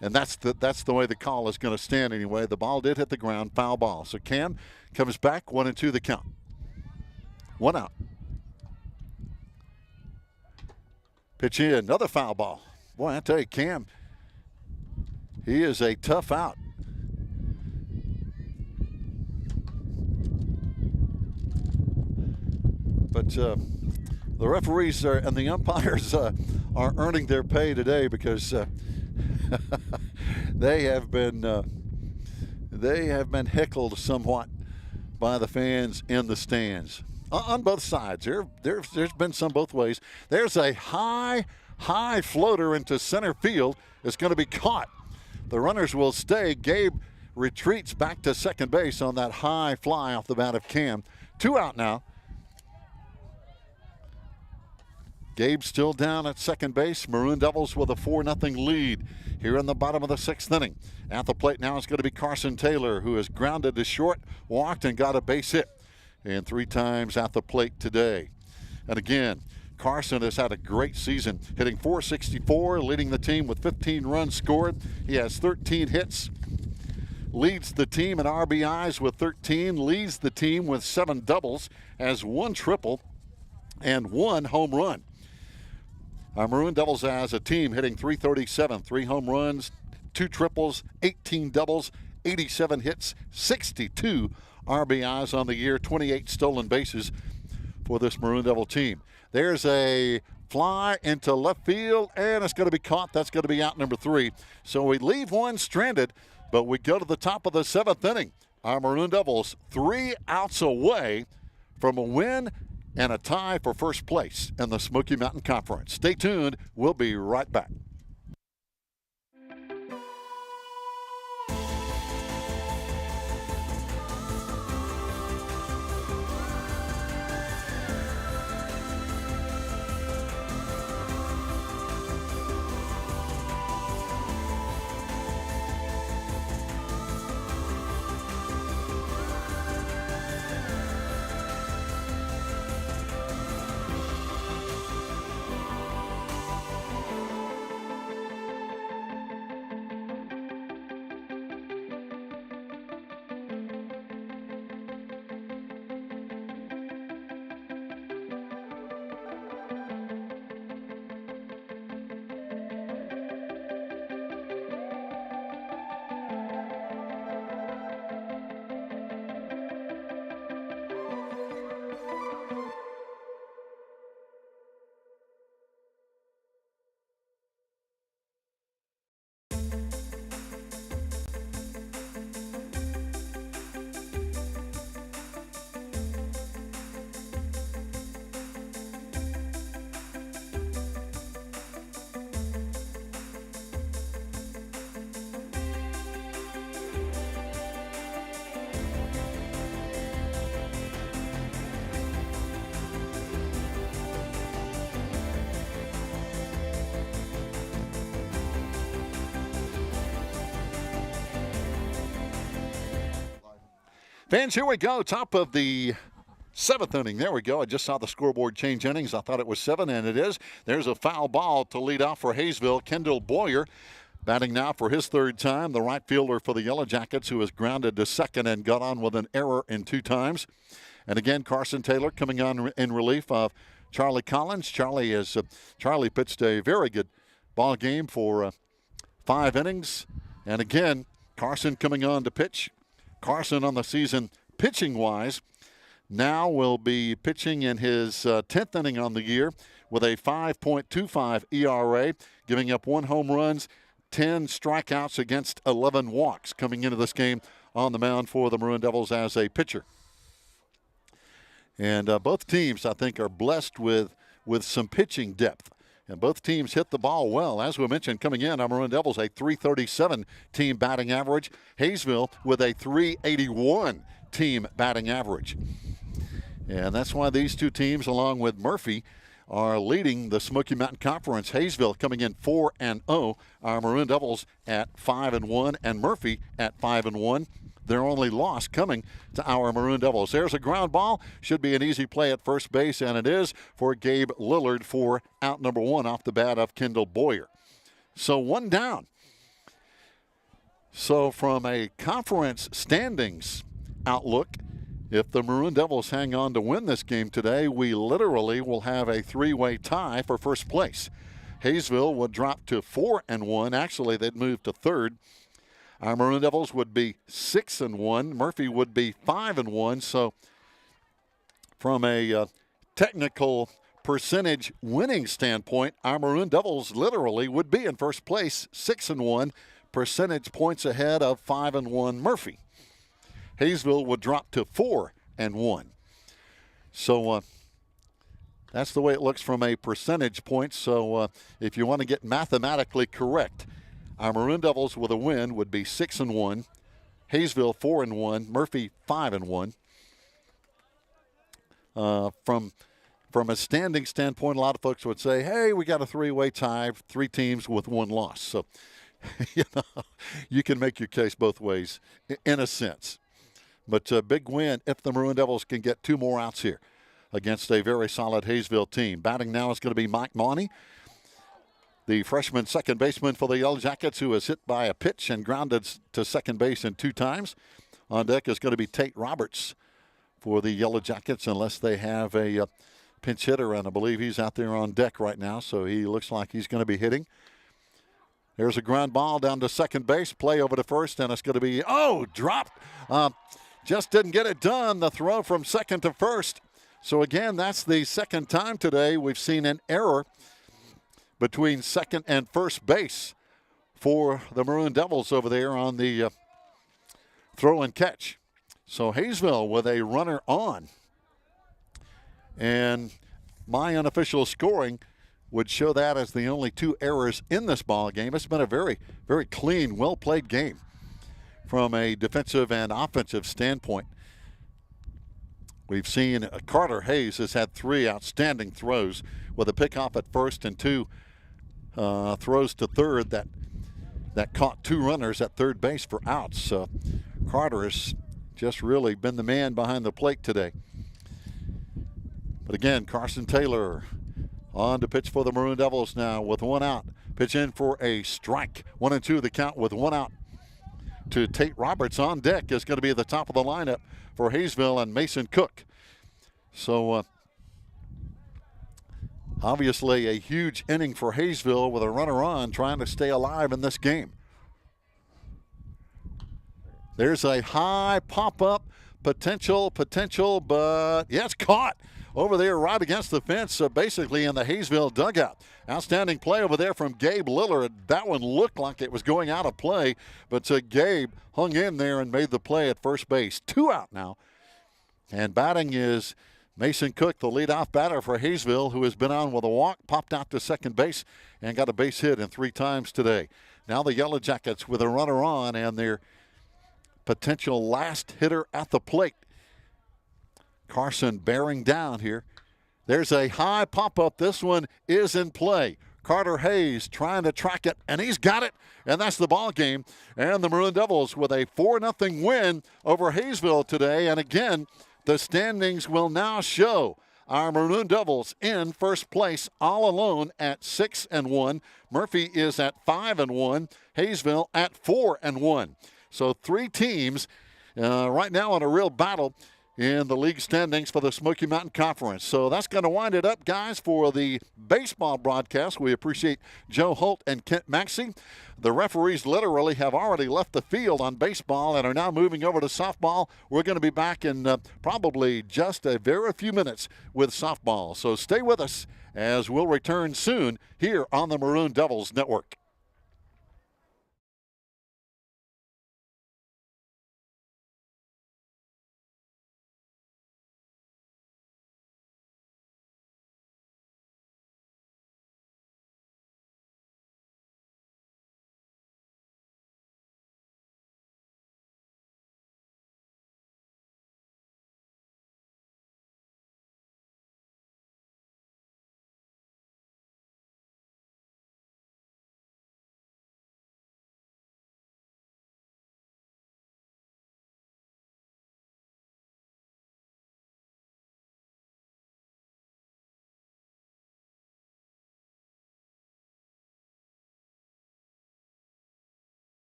And that's the way the call is going to stand anyway. The ball did hit the ground, foul ball. So Cam comes back, 1-2 the count. 1 out. Pitch in, another foul ball. Boy, I tell you, Cam, he is a tough out. But the referees and the umpires are earning their pay today because they have been heckled somewhat by the fans in the stands on both sides. There's been some both ways. There's a high floater into center field. It's going to be caught. The runners will stay. Gabe retreats back to second base on that high fly off the bat of Cam. 2 out now. Gabe still down at second base. Maroon Devils with a 4-0 lead here in the bottom of the 6th inning. At the plate now is going to be Carson Taylor, who has grounded to short, walked, and got a base hit. And 3 times at the plate today. And again, Carson has had a great season, hitting .464, leading the team with 15 runs scored. He has 13 hits, leads the team in RBIs with 13, leads the team with 7 doubles, has 1 triple, and 1 home run. Our Maroon Devils as a team hitting .337, 3 home runs, 2 triples, 18 doubles, 87 hits, 62 RBIs on the year, 28 stolen bases for this Maroon Devil team. There's a fly into left field, and it's going to be caught. That's going to be out number 3. So we leave one stranded, but we go to the top of the 7th inning. Our Maroon Devils 3 outs away from a win and a tie for first place in the Smoky Mountain Conference. Stay tuned. We'll be right back. Fans, here we go. Top of the 7th inning. There we go. I just saw the scoreboard change innings. I thought it was 7, and it is. There's a foul ball to lead off for Hayesville. Kendall Boyer batting now for his 3rd time. The right fielder for the Yellow Jackets, who has grounded to second and got on with an error in 2 times. And again, Carson Taylor coming on in relief of Charlie Collins. Charlie pitched a very good ball game for 5 innings. And again, Carson coming on to pitch. Carson on the season pitching-wise now will be pitching in his 10th inning on the year with a 5.25 ERA, giving up 1 home run, 10 strikeouts against 11 walks coming into this game on the mound for the Maroon Devils as a pitcher. And both teams, I think, are blessed with some pitching depth. And both teams hit the ball well. As we mentioned, coming in, our Maroon Devils a .337 team batting average. Hayesville with a .381 team batting average. And that's why these 2 teams, along with Murphy, are leading the Smoky Mountain Conference. Hayesville coming in 4-0. Our Maroon Devils at 5-1, and Murphy at 5-1. Their only loss coming to our Maroon Devils. There's a ground ball. Should be an easy play at first base, and it is for Gabe Lillard for out number 1 off the bat of Kendall Boyer. So 1 down. So from a conference standings outlook, if the Maroon Devils hang on to win this game today, we literally will have a three-way tie for first place. Hayesville would drop to 4-1. Actually, they'd move to third. Our Maroon Devils would be 6-1. Murphy would be 5-1. So from a technical percentage winning standpoint, our Maroon Devils literally would be in first place, 6-1, percentage points ahead of 5-1 Murphy. Hayesville would drop to 4-1. So that's the way it looks from a percentage point. So if you want to get mathematically correct, our Maroon Devils with a win would be 6-1. Hayesville 4-1. Murphy 5-1. From a standing standpoint, a lot of folks would say, hey, we got a three-way tie, three teams with one loss. So, you can make your case both ways in a sense. But a big win if the Maroon Devils can get two more outs here against a very solid Hayesville team. Batting now is going to be Mike Mauney, the freshman second baseman for the Yellow Jackets, who was hit by a pitch and grounded to second base in 2 times. On deck is going to be Tate Roberts for the Yellow Jackets, unless they have a pinch hitter, and I believe he's out there on deck right now, so he looks like he's going to be hitting. There's a ground ball down to second base, play over to first, and it's going to be, dropped. Just didn't get it done, the throw from second to first. So again, that's the second time today we've seen an error between second and first base for the Maroon Devils over there on the throw and catch. So Hayesville with a runner on. And my unofficial scoring would show that as the only 2 errors in this ball game. It's been a very, very clean, well-played game from a defensive and offensive standpoint. We've seen Carter Hayes has had 3 outstanding throws with a pickoff at first and 2 throws to third that caught 2 runners at third base for outs. So Carter has just really been the man behind the plate today. But again, Carson Taylor on to pitch for the Maroon Devils now with 1 out. Pitch in for a strike. 1-2 the count with 1 out to Tate Roberts. On deck is going to be at the top of the lineup for Hayesville and Mason Cook. So obviously a huge inning for Hayesville with a runner on, trying to stay alive in this game. There's a high pop-up, potential, but yeah, it's caught over there right against the fence, basically in the Hayesville dugout. Outstanding play over there from Gabe Lillard. That one looked like it was going out of play, but Gabe hung in there and made the play at first base. 2 out now. And batting is Mason Cook, the leadoff batter for Hayesville, who has been on with a walk, popped out to second base, and got a base hit in 3 times today. Now the Yellow Jackets with a runner on and their potential last hitter at the plate. Carson bearing down here. There's a high pop-up. This one is in play. Carter Hayes trying to track it, and he's got it, and that's the ball game. And the Maroon Devils with a 4-0 win over Hayesville today. And again, the standings will now show our Maroon Devils in first place all alone at 6-1. Murphy is at 5-1. Hayesville at 4-1. So 3 teams right now in a real battle in the league standings for the Smoky Mountain Conference. So that's going to wind it up, guys, for the baseball broadcast. We appreciate Joe Holt and Kent Maxey. The referees literally have already left the field on baseball and are now moving over to softball. We're going to be back in probably just a very few minutes with softball. So stay with us as we'll return soon here on the Maroon Devils Network.